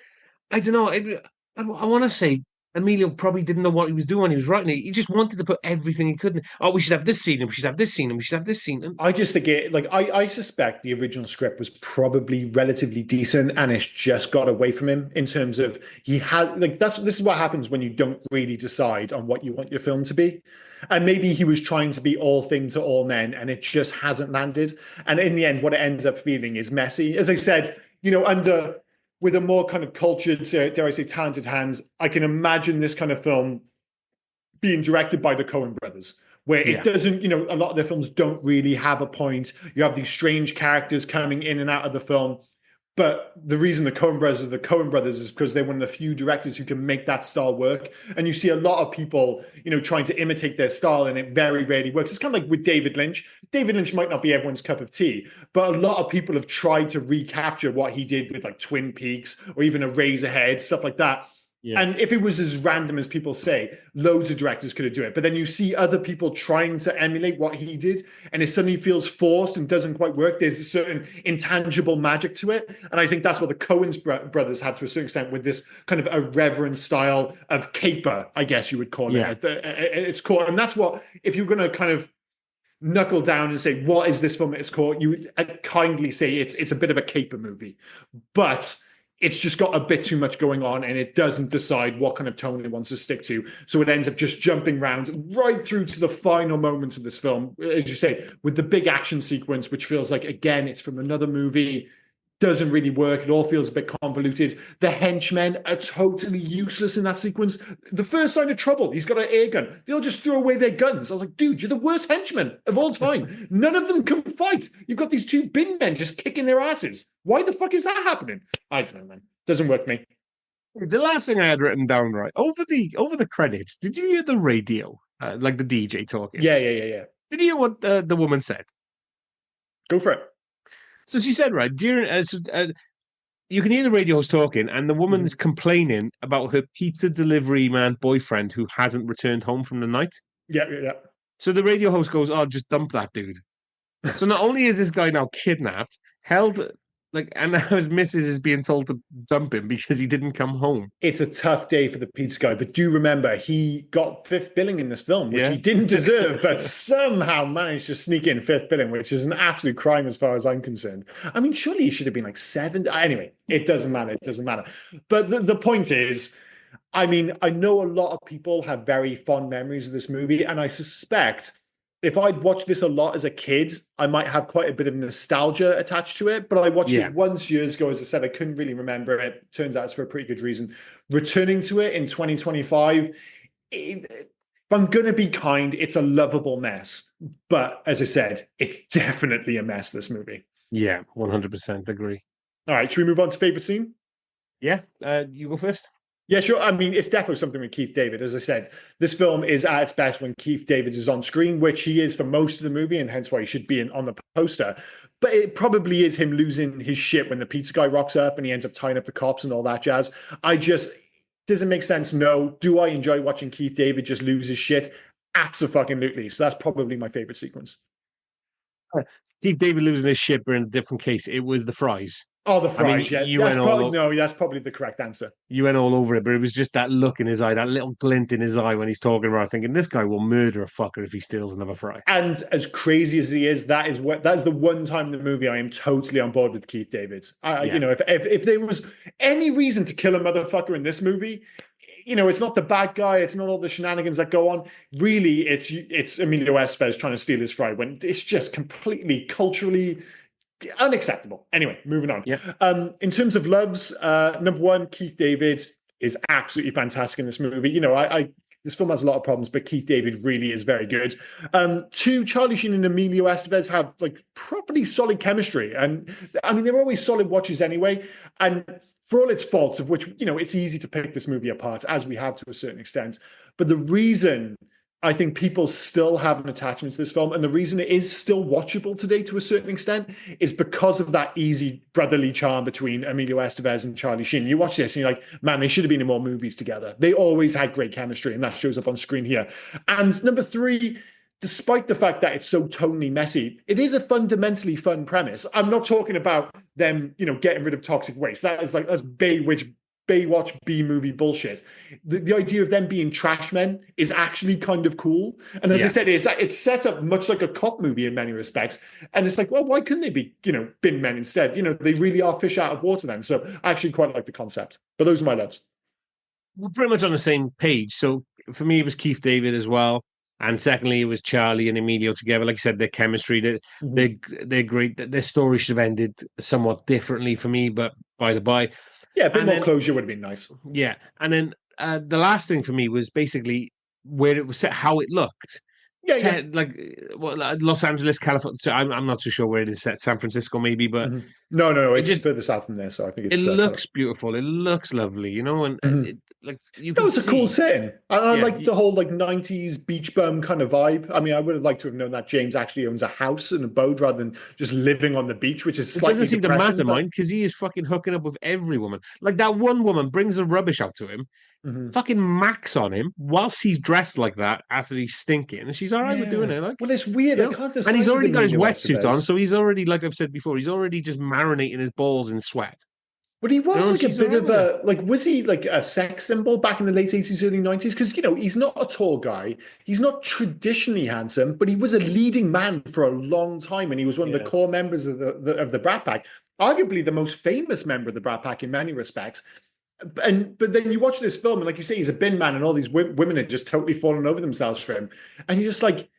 I don't know. I want to say Emilio probably didn't know what he was doing when he was writing it. He just wanted to put everything he could. Oh, we should have this scene, and we should have this scene, and we should have this scene. I just think I suspect the original script was probably relatively decent, and it's just got away from him in terms of he had this is what happens when you don't really decide on what you want your film to be. And maybe he was trying to be all things to all men, and it just hasn't landed. And in the end, what it ends up feeling is messy. As I said, with a more kind of cultured, dare I say, talented hands, I can imagine this kind of film being directed by the Coen brothers, where it doesn't, a lot of their films don't really have a point. You have these strange characters coming in and out of the film. But the reason the Coen brothers are the Coen brothers is because they're one of the few directors who can make that style work. And you see a lot of people, trying to imitate their style, and it very rarely works. It's kind of like with David Lynch. David Lynch might not be everyone's cup of tea, but a lot of people have tried to recapture what he did with like Twin Peaks or even Eraserhead, stuff like that. Yeah. And if it was as random as people say, loads of directors could have done it. But then you see other people trying to emulate what he did, and it suddenly feels forced and doesn't quite work. There's a certain intangible magic to it. And I think that's what the Coens brothers have to a certain extent with this kind of irreverent style of caper, I guess you would call it. It's called. And that's what, if you're going to kind of knuckle down and say, what is this film at its core? You would kindly say it's a bit of a caper movie. But it's just got a bit too much going on, and it doesn't decide what kind of tone it wants to stick to. So it ends up just jumping around right through to the final moments of this film, as you say, with the big action sequence, which feels like, again, it's from another movie. Doesn't really work. It all feels a bit convoluted. The henchmen are totally useless in that sequence. The first sign of trouble, he's got an air gun. They all just throw away their guns. I was like, dude, you're the worst henchman of all time. None of them can fight. You've got these two bin men just kicking their asses. Why the fuck is that happening? I don't know, man. Doesn't work for me. The last thing I had written down, right, over the credits, did you hear the radio, like the DJ talking? Yeah. Did you hear what the woman said? Go for it. So she said, right, during you can hear the radio host talking, and the woman is complaining about her pizza delivery man boyfriend who hasn't returned home from the night. Yeah. So the radio host goes, "Oh, just dump that dude." So not only is this guy now kidnapped, held, and now his missus is being told to dump him because he didn't come home. It's a tough day for the pizza guy, but do remember he got fifth billing in this film, which he didn't deserve, but somehow managed to sneak in fifth billing, which is an absolute crime as far as I'm concerned. I mean, surely he should have been like 7. Anyway, it doesn't matter. But the point is, I mean, I know a lot of people have very fond memories of this movie, and I suspect if I'd watched this a lot as a kid, I might have quite a bit of nostalgia attached to it. But I watched it once years ago. As I said, I couldn't really remember it. Turns out it's for a pretty good reason. Returning to it in 2025, if I'm going to be kind, it's a lovable mess. But as I said, it's definitely a mess, this movie. Yeah, 100% agree. All right, should we move on to favorite scene? Yeah, you go first. Yeah, sure. I mean, it's definitely something with Keith David. As I said, this film is at its best when Keith David is on screen, which he is for most of the movie, and hence why he should be on the poster. But it probably is him losing his shit when the pizza guy rocks up and he ends up tying up the cops and all that jazz. Does it make sense? No. Do I enjoy watching Keith David just lose his shit? Absolutely. So that's probably my favorite sequence. Keith David losing his shit, but in a different case, it was the fries. Oh, the fries, I mean, that's probably the correct answer. You went all over it, but it was just that look in his eye, that little glint in his eye when he's talking about thinking, this guy will murder a fucker if he steals another fry. And as crazy as he is, that is the one time in the movie I am totally on board with Keith David. If there was any reason to kill a motherfucker in this movie, it's not the bad guy, it's not all the shenanigans that go on. Really, it's Emilio Estevez trying to steal his fry when it's just completely culturally unacceptable. Anyway, moving on. Yeah. In terms of loves, number one, Keith David is absolutely fantastic in this movie. You know, I this film has a lot of problems, but Keith David really is very good. Two, Charlie Sheen and Emilio Estevez have like properly solid chemistry, and I mean they're always solid watches anyway. And for all its faults, of which you know it's easy to pick this movie apart, as we have to a certain extent, but the reason I think people still have an attachment to this film, and the reason it is still watchable today to a certain extent is because of that easy brotherly charm between Emilio Estevez and Charlie Sheen. You watch this and you're like, man, they should have been in more movies together. They always had great chemistry, and that shows up on screen here. And number three, despite the fact that it's so tonally messy, it is a fundamentally fun premise. I'm not talking about them, you know, getting rid of toxic waste. That's Baywatch B-movie bullshit. The idea of them being trash men is actually kind of cool. And as I said, it's set up much like a cop movie in many respects. And it's like, well, why couldn't they be, you know, bin men instead? You know, they really are fish out of water then. So I actually quite like the concept. But those are my loves. We're pretty much on the same page. So for me, it was Keith David as well. And secondly, it was Charlie and Emilio together. Like I said, their chemistry, they're great. Their story should have ended somewhat differently for me, but by the by. Yeah, a bit more closure would have been nice. Yeah. And then the last thing for me was basically where it was set, how it looked. Yeah. Like Los Angeles, California. So I'm not too sure where it is set. San Francisco, maybe, but no, it's further south from there. So I think it looks beautiful. It looks lovely, you know, and that was a cool setting. I like the whole like '90s beach bum kind of vibe. I mean, I would have liked to have known that James actually owns a house and a boat rather than just living on the beach, which is slightly. It doesn't seem to matter, mind, because he is fucking hooking up with every woman. Like that one woman brings the rubbish out to him. Fucking max on him whilst he's dressed like that after he's stinking, and she's all right with doing it. Like, well, it's weird. You know? I can't decide. And he's already got his wetsuit on, so he's already, like I've said before, he's already just marinating his balls in sweat. But he was like a bit of a was he like a sex symbol back in the late 80s, early 90s? Because you know he's not a tall guy, he's not traditionally handsome, but he was a leading man for a long time, and he was one of the core members of the Brat Pack, arguably the most famous member of the Brat Pack in many respects. But then you watch this film, and like you say, he's a bin man, and all these women are just totally fallen over themselves for him, and you're just like,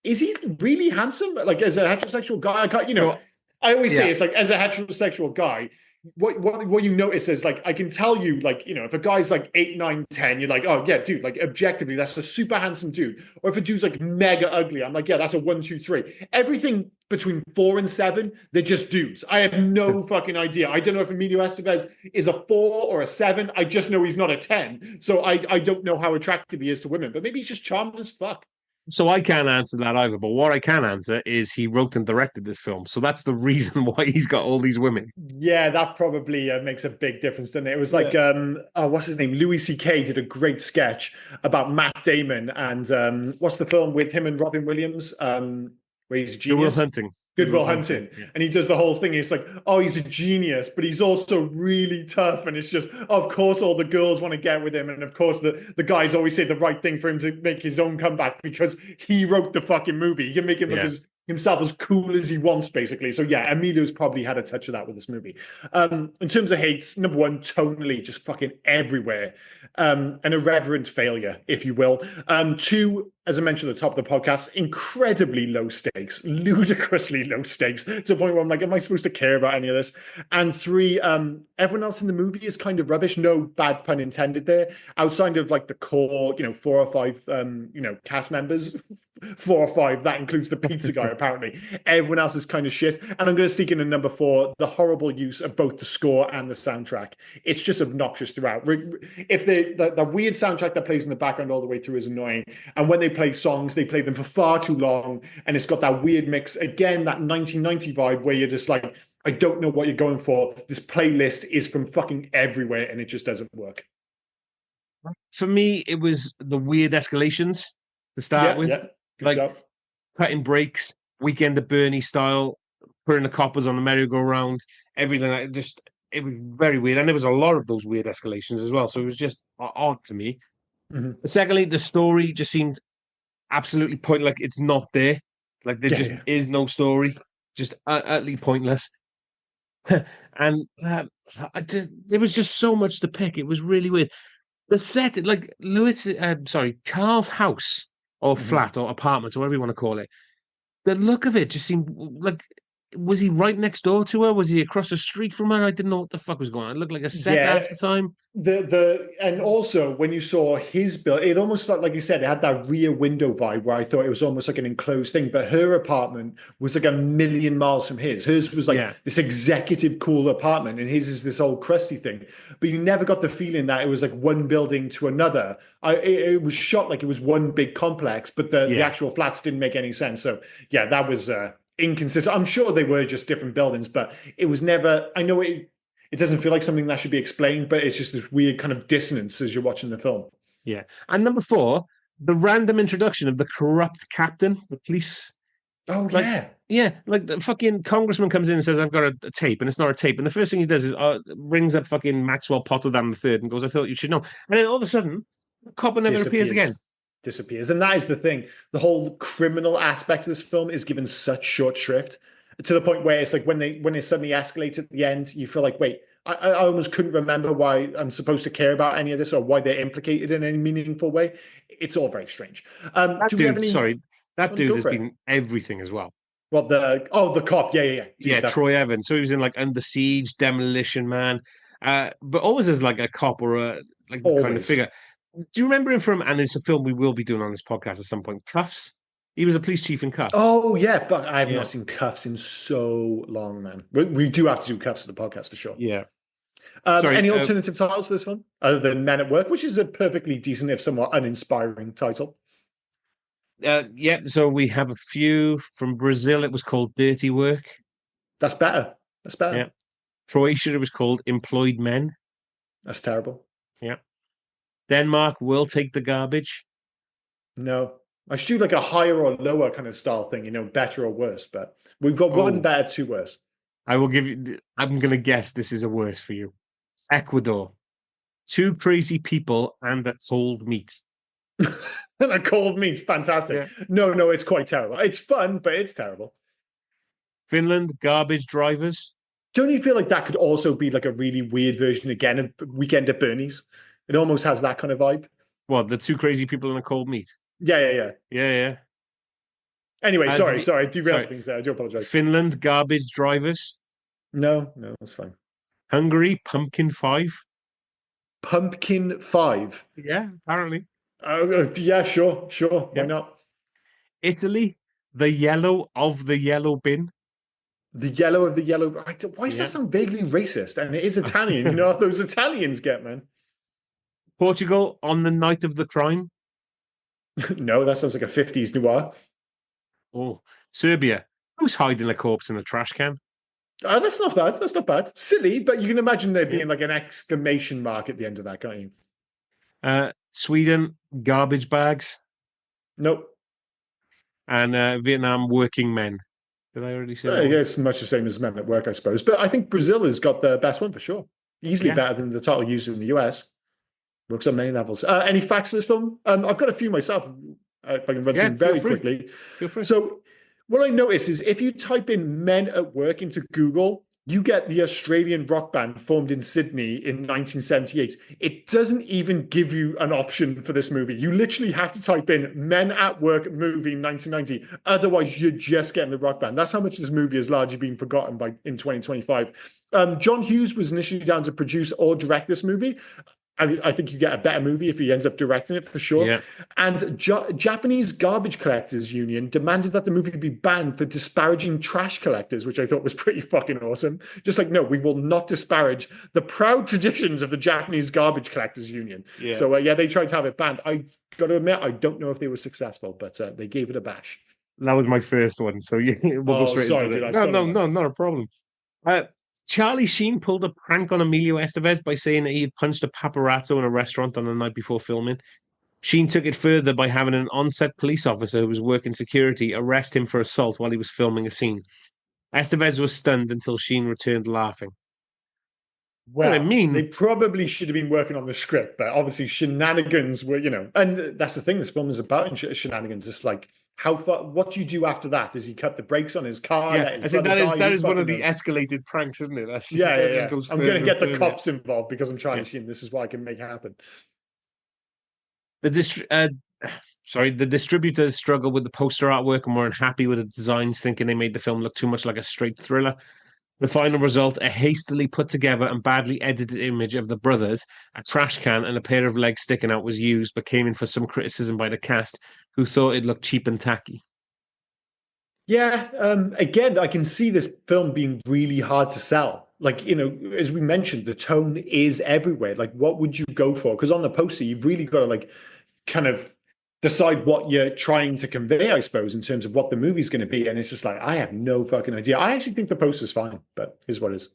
is he really handsome? Like as a heterosexual guy, I can't, you know. I always say it's like as a heterosexual guy, what you notice is like I can tell you, like, you know, if a guy's like 8, 9, 10, you're like, oh yeah, dude, like objectively that's a super handsome dude. Or if a dude's like mega ugly, I'm like, yeah, that's a 1, 2, 3. Everything between 4 and 7, they're just dudes. I have no fucking idea. I don't know if Emilio Estevez is a 4 or a 7. I just know he's not a 10. So I don't know how attractive he is to women, but maybe he's just charming as fuck. So I can't answer that either. But what I can answer is he wrote and directed this film. So that's the reason why he's got all these women. Yeah, that probably makes a big difference, doesn't it? It was like, what's his name? Louis C.K. did a great sketch about Matt Damon and what's the film with him and Robin Williams? Where he's a genius. Good Will Hunting. Good Will Hunting. Yeah. And he does the whole thing. It's like, oh, he's a genius, but he's also really tough. And it's just, of course, all the girls want to get with him. And of course, the guys always say the right thing for him to make his own comeback because he wrote the fucking movie. He can make him look himself as cool as he wants, basically. So yeah, Emilio's probably had a touch of that with this movie. In terms of hates, number one, tonally, just fucking everywhere. An irreverent failure, if you will. 2, as I mentioned at the top of the podcast, incredibly low stakes, ludicrously low stakes, to the point where I'm like, am I supposed to care about any of this? And 3, everyone else in the movie is kind of rubbish. No bad pun intended there. Outside of like the core, 4 or 5, cast members, 4 or 5, that includes the pizza guy, apparently. Everyone else is kind of shit. And I'm going to sneak in a number 4, the horrible use of both the score and the soundtrack. It's just obnoxious throughout. If the weird soundtrack that plays in the background all the way through is annoying, and when they play songs, they play them for far too long, and it's got that weird mix, again, that 1990 vibe where you're just like, I don't know what you're going for. This playlist is from fucking everywhere, and it just doesn't work. For me, it was the weird escalations to start with. Yeah. Like job. Cutting breaks, Weekend at Bernie style, putting the coppers on the merry-go-round, everything. It was very weird. And there was a lot of those weird escalations as well. So it was just odd to me. Secondly, the story just seemed absolutely pointless. Like it's not there. Like there is no story. Just utterly pointless. And there was just so much to pick. It was really weird. The set, like Carl's house or flat or apartment or whatever you want to call it. The look of it just seemed like was he right next door to her? Was he across the street from her? I didn't know what the fuck was going on. It looked like a set Yeah, half the time. and also when you saw his build, it almost felt like you said it had that rear window vibe where I thought it was almost like an enclosed thing. But her apartment was like a million miles from his. Hers was like Yeah. this executive cool apartment, and his is this old crusty thing. But you never got the feeling that it was like one building to another. It was shot like it was one big complex, but the Yeah. actual flats didn't make any sense. So yeah, that was inconsistent. I'm sure they were just different buildings, but it was never. I know it doesn't feel like something that should be explained, but it's just this weird kind of dissonance as you're watching the film. Yeah. And number four, the random introduction of the corrupt captain, the police. Oh Like, yeah. yeah, like the fucking congressman comes in and says, I've got a tape, and it's not a tape. And the first thing he does is rings up fucking Maxwell Potterdam the third and goes, I thought you should know. And then all of a sudden, the copper never appears again. Disappears. And that is the thing. The whole criminal aspect of this film is given such short shrift to the point where it's like when it suddenly escalates at the end, you feel like, wait, I almost couldn't remember why I'm supposed to care about any of this or why they're implicated in any meaningful way. It's all very strange. That Do we have dude, any? sorry, that Oh, dude go has for it. been everything as well. Well, the cop, yeah. Dude, Yeah, that Troy Evans. So he was in like Under Siege, Demolition Man, but always as like a cop or a like the kind of always. figure. Do you remember him from? And it's a film we will be doing on this podcast at some point. Cuffs. He was a police chief in Cuffs. Oh yeah, fuck! I have Yeah, not seen Cuffs in so long, man. We do have to do Cuffs of the podcast for sure. yeah. Sorry. Any alternative titles for this one other than Men at Work, which is a perfectly decent, if somewhat uninspiring title? Yeah. So we have a few from Brazil. It was called Dirty Work. That's better. That's better. Yeah. Croatia. It was called Employed Men. That's terrible. Yeah. Denmark will take the garbage. No, I should do like a higher or lower kind of style thing, better or worse. But we've got one Oh, better, two worse. I will give you. I'm going to guess this is a worse for you. Ecuador. Two crazy people and a cold meat. And a cold meat, fantastic. Yeah. No, it's quite terrible. It's fun, but it's terrible. Finland. Garbage drivers. Don't you feel like that could also be like a really weird version again of Weekend at Bernie's? It almost has that kind of vibe. What? The two crazy people and a cold meat. Yeah. Yeah. Anyway, sorry, did you- derailed sorry. things there. I do apologize. Finland. Garbage drivers. No, it's fine. Hungary. Pumpkin 5. Pumpkin 5. Yeah, apparently. Yeah, sure. Why Yeah. not? Italy. The yellow of the yellow bin. The yellow of the yellow. Why does Yeah. that sound vaguely racist? And it is Italian. You know what those Italians get, man. Portugal. On the night of the crime. No, that sounds like a 50s noir. Oh, Serbia. Who's hiding a corpse in a trash can? Oh, that's not bad. That's not bad. Silly, but you can imagine there Yeah. being like an exclamation mark at the end of that, can't you? Sweden. Garbage bags. Nope. And Vietnam. Working men. Did I already say that? Yeah, it's much the same as Men at Work, I suppose. But I think Brazil has got the best one for sure. Easily Yeah. better than the title used in the US. Works on many levels. Any facts for this film? I've got a few myself. If I can run Yeah, through very feel free. quickly. Feel free. So, what I noticed is if you type in Men at Work into Google, you get the Australian rock band formed in Sydney in 1978. It doesn't even give you an option for this movie. You literally have to type in Men at Work movie 1990. Otherwise, you're just getting the rock band. That's how much this movie has largely been forgotten in 2025. John Hughes was initially down to produce or direct this movie. I think you get a better movie if he ends up directing it for sure. Yeah. And Japanese Garbage Collectors Union demanded that the movie be banned for disparaging trash collectors, which I thought was pretty fucking awesome. Just like, no, we will not disparage the proud traditions of the Japanese Garbage Collectors Union. Yeah. So, they tried to have it banned. I got to admit, I don't know if they were successful, but they gave it a bash. That was my first one. So yeah, we'll go straight sorry, into dude, it. I've No, stolen not a problem. Charlie Sheen pulled a prank on Emilio Estevez by saying that he had punched a paparazzo in a restaurant on the night before filming. Sheen took it further by having an on-set police officer who was working security arrest him for assault while he was filming a scene. Estevez was stunned until Sheen returned laughing. Well, What I mean- they probably should have been working on the script, but obviously shenanigans were, and that's the thing this film is about in shenanigans. It's like, how far, what do you do after that? Does he cut the brakes on his car? Yeah, let I his said brother that die? is Who one of fucking the knows? escalated pranks, isn't it? That's Yeah, that yeah. just goes I'm going to further get and the further. cops involved because I'm Charlie Yeah. Sheen. This is what I can make happen. the distributors struggled with the poster artwork and were unhappy with the designs, thinking they made the film look too much like a straight thriller. The final result, a hastily put together and badly edited image of the brothers, a trash can, and a pair of legs sticking out was used, but came in for some criticism by the cast, who thought it looked cheap and tacky. Yeah, again, I can see this film being really hard to sell. Like, as we mentioned, the tone is everywhere. Like, what would you go for? Because on the poster, you've really got to like kind of decide what you're trying to convey, I suppose, in terms of what the movie's going to be. And it's just like, I have no fucking idea. I actually think the poster's fine, but here's what it is.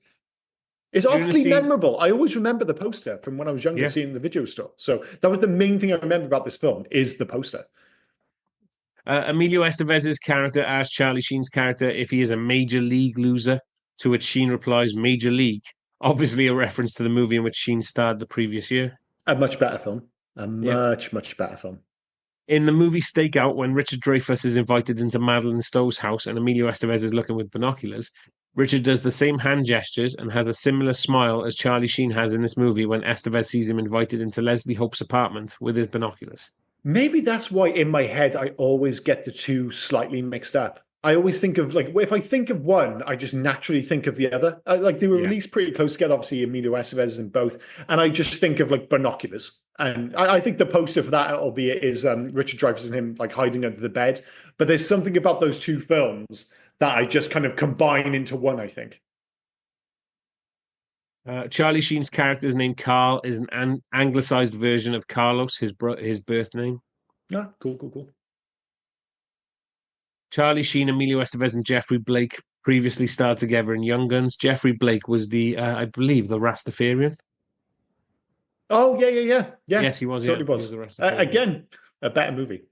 It's oddly memorable. I always remember the poster from when I was younger, seeing the video store. So that was the main thing I remember about this film is the poster. Emilio Estevez's character asks Charlie Sheen's character if he is a major league loser, to which Sheen replies, Major League, obviously a reference to the movie in which Sheen starred the previous year. A much better film. Much better film. In the movie Stakeout, when Richard Dreyfuss is invited into Madeleine Stowe's house and Emilio Estevez is looking with binoculars, Richard does the same hand gestures and has a similar smile as Charlie Sheen has in this movie when Estevez sees him invited into Leslie Hope's apartment with his binoculars. Maybe that's why in my head I always get the two slightly mixed up. I always think of like, if I think of one, I just naturally think of the other. Like they were released pretty close together, obviously Emilio Estevez in both. And I just think of like binoculars. And I think the poster for that, albeit, is Richard Dreyfuss and him like hiding under the bed. But there's something about those two films that I just kind of combine into one, I think. Charlie Sheen's character's name, Carl, is an anglicized version of Carlos, his birth name. Ah, cool. Charlie Sheen, Emilio Estevez, and Jeffrey Blake previously starred together in Young Guns. Jeffrey Blake was I believe, the Rastafarian. Oh, yeah. Yes, he was. Totally was. He was the again, a better movie.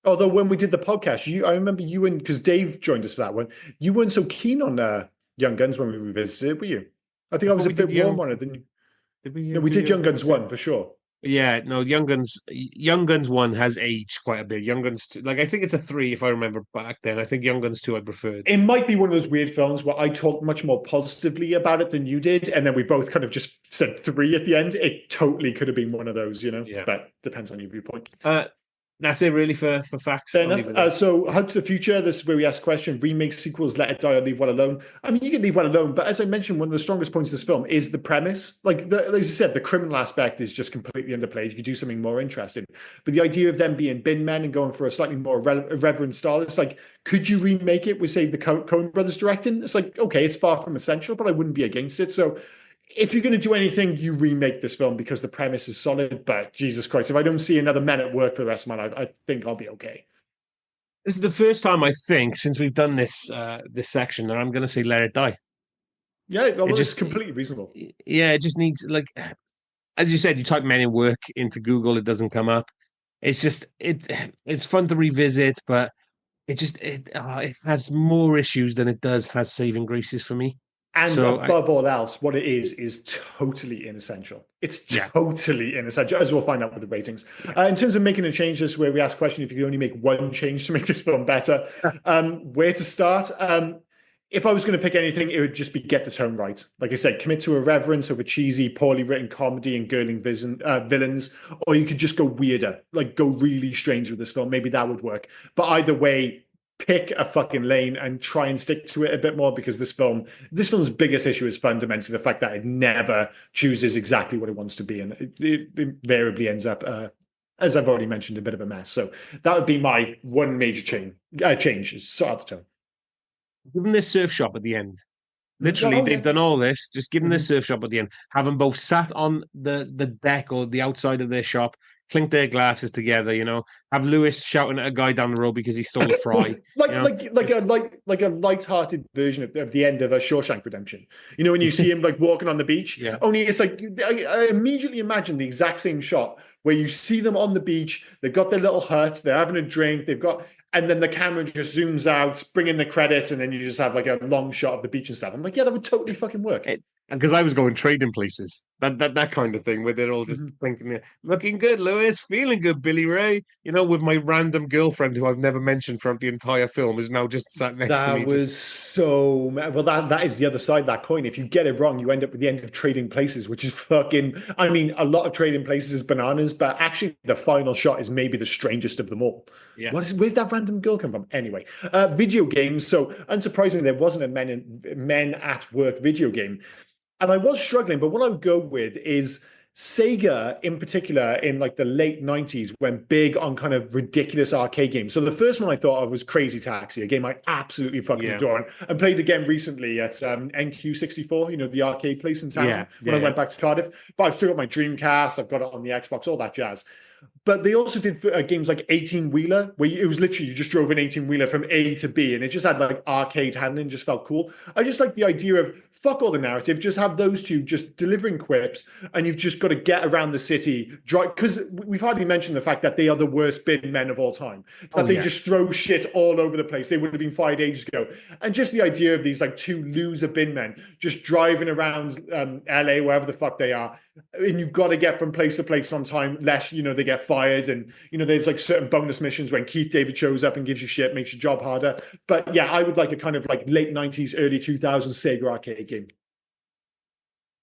Although when we did the podcast, I remember you and, because Dave joined us for that one, you weren't so keen on Young Guns when we revisited it, were you? I think I was a bit warm on it. We did Young Guns 1 for sure. Yeah, no, Young Guns 1 has aged quite a bit. Young Guns 2, like I think it's a 3 if I remember back then. I think Young Guns 2 I preferred. It might be one of those weird films where I talked much more positively about it than you did, and then we both kind of just said 3 at the end. It totally could have been one of those, Yeah. But depends on your viewpoint. That's it really for facts. Fair enough. So Hug to the Future, this is where we ask a question, remake, sequels, Let It Die or Leave Well Alone. I mean, you can leave well alone, but as I mentioned, one of the strongest points of this film is the premise. Like as you said, the criminal aspect is just completely underplayed. You could do something more interesting. But the idea of them being bin men and going for a slightly more irreverent style, it's like, could you remake it with, say, the Coen brothers directing? It's like, okay, it's far from essential, but I wouldn't be against it. So if you're going to do anything, you remake this film because the premise is solid. But Jesus Christ, if I don't see another Men at Work for the rest of my life, I think I'll be okay. This is the first time, I think, since we've done this section, and I'm going to say Let It Die. Yeah, well, it's just completely reasonable. Yeah, it just needs, like, as you said, you type Men at Work into Google, it doesn't come up. It's just, it's fun to revisit, but it has more issues than it has saving graces for me. And above all else, what it is totally inessential. It's totally inessential, as we'll find out with the ratings. In terms of making a change, this is where we ask the question, if you could only make one change to make this film better, where to start? If I was going to pick anything, it would just be get the tone right. Like I said, commit to irreverence over cheesy, poorly written comedy and girling villains, or you could just go weirder, like go really strange with this film. Maybe that would work. But either way, pick a fucking lane and try and stick to it a bit more, because this film's biggest issue is fundamentally the fact that it never chooses exactly what it wants to be, and it invariably ends up, as I've already mentioned, a bit of a mess. So that would be my one major change is sort of the tone. Give them this surf shop at the end. Literally, they've done all this. Just give them this surf shop at the end. Have them both sat on the deck or the outside of their shop, clink their glasses together, have Lewis shouting at a guy down the road because he stole a fry. like a light-hearted version of the end of a Shawshank Redemption. When you see him like walking on the beach. Yeah. Only it's like I immediately imagine the exact same shot where you see them on the beach, they've got their little hut, they're having a drink, and then the camera just zooms out, bring in the credits, and then you just have like a long shot of the beach and stuff. I'm like, yeah, that would totally fucking work. Because I was going trading places. That kind of thing where they're all just Mhm. thinking, looking good, Lewis, feeling good, Billy Ray. With my random girlfriend who I've never mentioned throughout the entire film is now just sat next to That me. Just was so well. That is the other side of that coin. If you get it wrong, you end up with the end of Trading Places, which is fucking. I mean, a lot of Trading Places is bananas, but actually, the final shot is maybe the strangest of them all. yeah, Where'd that random girl come from? Anyway, video games. So unsurprisingly, there wasn't a Men at Work video game, and I was struggling. But what I would go with is Sega in particular in like the late 90s went big on kind of ridiculous arcade games. So the first one I thought of was Crazy Taxi, a game I absolutely fucking yeah, adore and played again recently at NQ64, the arcade place in yeah, town when yeah, I yeah. went back to Cardiff. But I've still got my Dreamcast, I've got it on the Xbox, all that jazz. But they also did games like 18 Wheeler, where it was literally you just drove an 18 Wheeler from A to B, and it just had like arcade handling, just felt cool. I just like the idea of fuck all the narrative, just have those two just delivering quips, and you've just got to get around the city. Because we've hardly mentioned the fact that they are the worst bin men of all time, Oh that they yeah. just throw shit all over the place. They would have been fired ages ago. And just the idea of these like two loser bin men just driving around LA, wherever the fuck they are, and you've got to get from place to place on time, lest they get fired. And there's like certain bonus missions when Keith David shows up and gives you shit, makes your job harder. But yeah, I would like a kind of like late 90s, early 2000s Sega arcade game.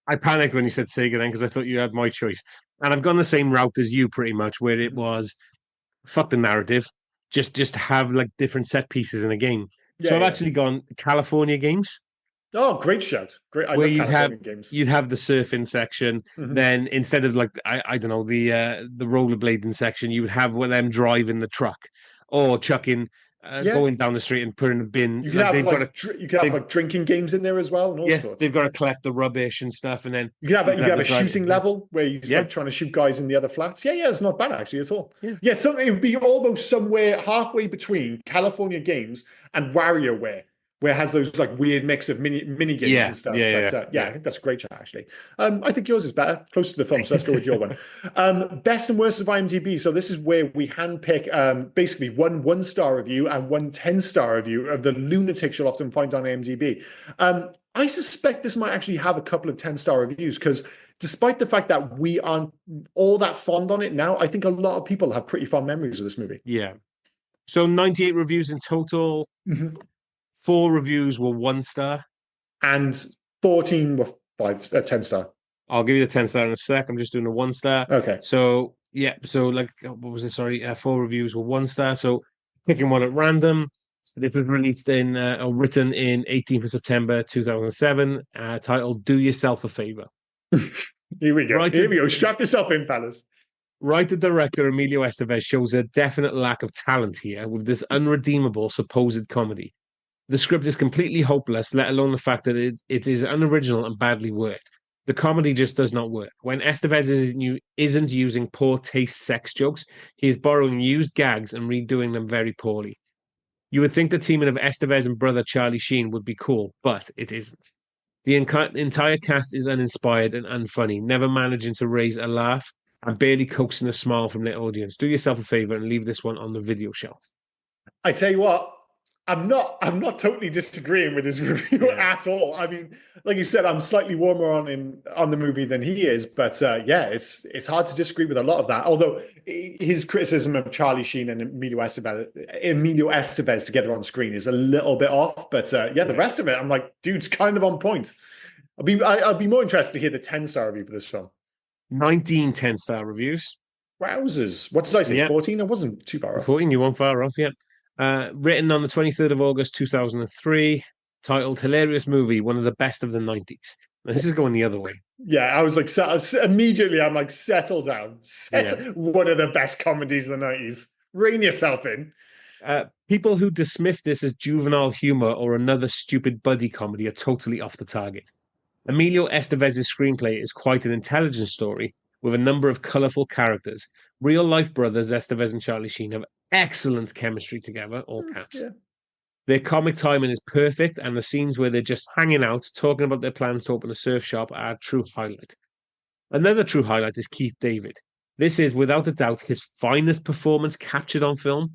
I panicked when you said Sega then because I thought you had my choice, and I've gone the same route as you pretty much, where it was fuck the narrative, just have like different set pieces in a game. So Yeah, I've yeah. actually gone California games, Oh, great shout. Great. I where love California games. you'd have the surfing section, Mhm. then instead of like I don't know the rollerblading section, you would have them driving the truck or chucking Yeah. going down the street and putting a bin You could like have they've got a like they've drinking games in there as well and all yeah sorts. they've got to collect the rubbish and stuff, and then You could you have the a driver. shooting level where you're just Yeah, like trying to shoot guys in the other flats. Yeah, it's not bad actually at all. yeah. Yeah, so it would be almost somewhere halfway between California games and WarioWare, where it has those like weird mix of mini games Yeah, and stuff. yeah, But yeah, yeah, I think that's a great chat actually. I think yours is better, close to the film. So let's go with your one. Best and worst of IMDb. So this is where we handpick basically one star review and one 10-star review of the lunatics you'll often find on IMDb. I suspect this might actually have a couple of 10-star reviews because despite the fact that we aren't all that fond on it now, I think a lot of people have pretty fond memories of this movie. yeah. So 98 reviews in total. Mhm. 4 reviews were 1 star. And 14 were 10-star. I'll give you the 10 star in a sec. I'm just doing a 1 star. Okay. So yeah, so like what was it? Sorry, 4 reviews were 1 star. So picking one at random. This was released in or written in 18th of September 2007, titled "Do Yourself a Favor." Here we go. Here Writer, we go. Strap yourself in, fellas. writer director Emilio Estevez shows a definite lack of talent here with this unredeemable supposed comedy. The script is completely hopeless, let alone the fact that it is unoriginal and badly worked. The comedy just does not work. When Estevez isn't using poor taste sex jokes, he is borrowing used gags and redoing them very poorly. You would think the teaming of Estevez and brother Charlie Sheen would be cool, but it isn't. The entire cast is uninspired and unfunny, never managing to raise a laugh and barely coaxing a smile from their audience. Do yourself a favor and leave this one on the video shelf. I tell you what, I'm not totally disagreeing with his review Yeah. at all. I mean, like you said, I'm slightly warmer on the movie than he is, but yeah, it's hard to disagree with a lot of that. Although his criticism of Charlie Sheen and Emilio Estevez together on screen is a little bit off, but yeah, the rest of it, I'm like, dude's kind of on point. I'll be more interested to hear the 10-star review for this film. 19 10-star reviews. Wowzers. What did I say? Yeah. 14? I wasn't too far off. 14, you weren't far off yet. Written on the 23rd of August 2003, titled Hilarious Movie, one of the best of the 90s. Now, this is going the other way. Yeah, I was like, immediately, I'm like, settle down. One of the best comedies of the 90s. Rein yourself in. People who dismiss this as juvenile humor or another stupid buddy comedy are totally off the target. Emilio Estevez's screenplay is quite an intelligent story with a number of colorful characters. Real life brothers Estevez and Charlie Sheen have excellent chemistry together, all caps. Yeah. Their comic timing is perfect, and the scenes where they're just hanging out, talking about their plans to open a surf shop are a true highlight. Another true highlight is Keith David. This is, without a doubt, his finest performance captured on film,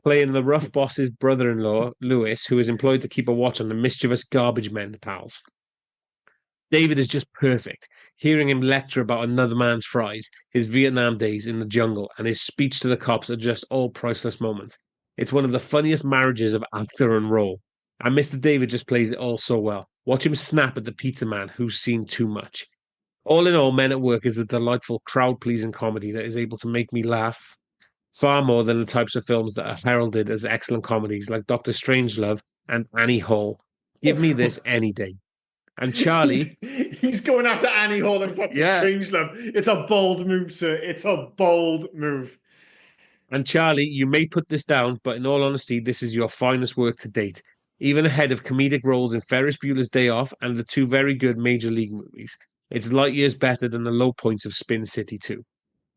playing the rough boss's brother-in-law, Lewis, who is employed to keep a watch on the mischievous garbage men pals. David is just perfect. Hearing him lecture about another man's fries, his Vietnam days in the jungle, and his speech to the cops are just all priceless moments. It's one of the funniest marriages of actor and role. And Mr. David just plays it all so well. Watch him snap at the pizza man who's seen too much. All in all, Men at Work is a delightful, crowd pleasing comedy that is able to make me laugh far more than the types of films that are heralded as excellent comedies like Doctor Strangelove and Annie Hall. Give me this any day. And Charlie, he's going after Annie Hall and Doctor Strangelove. It's a bold move, sir. It's a bold move. And Charlie, you may put this down, but in all honesty, this is your finest work to date, even ahead of comedic roles in Ferris Bueller's Day Off and the two very good Major League movies. It's light years better than the low points of Spin City 2.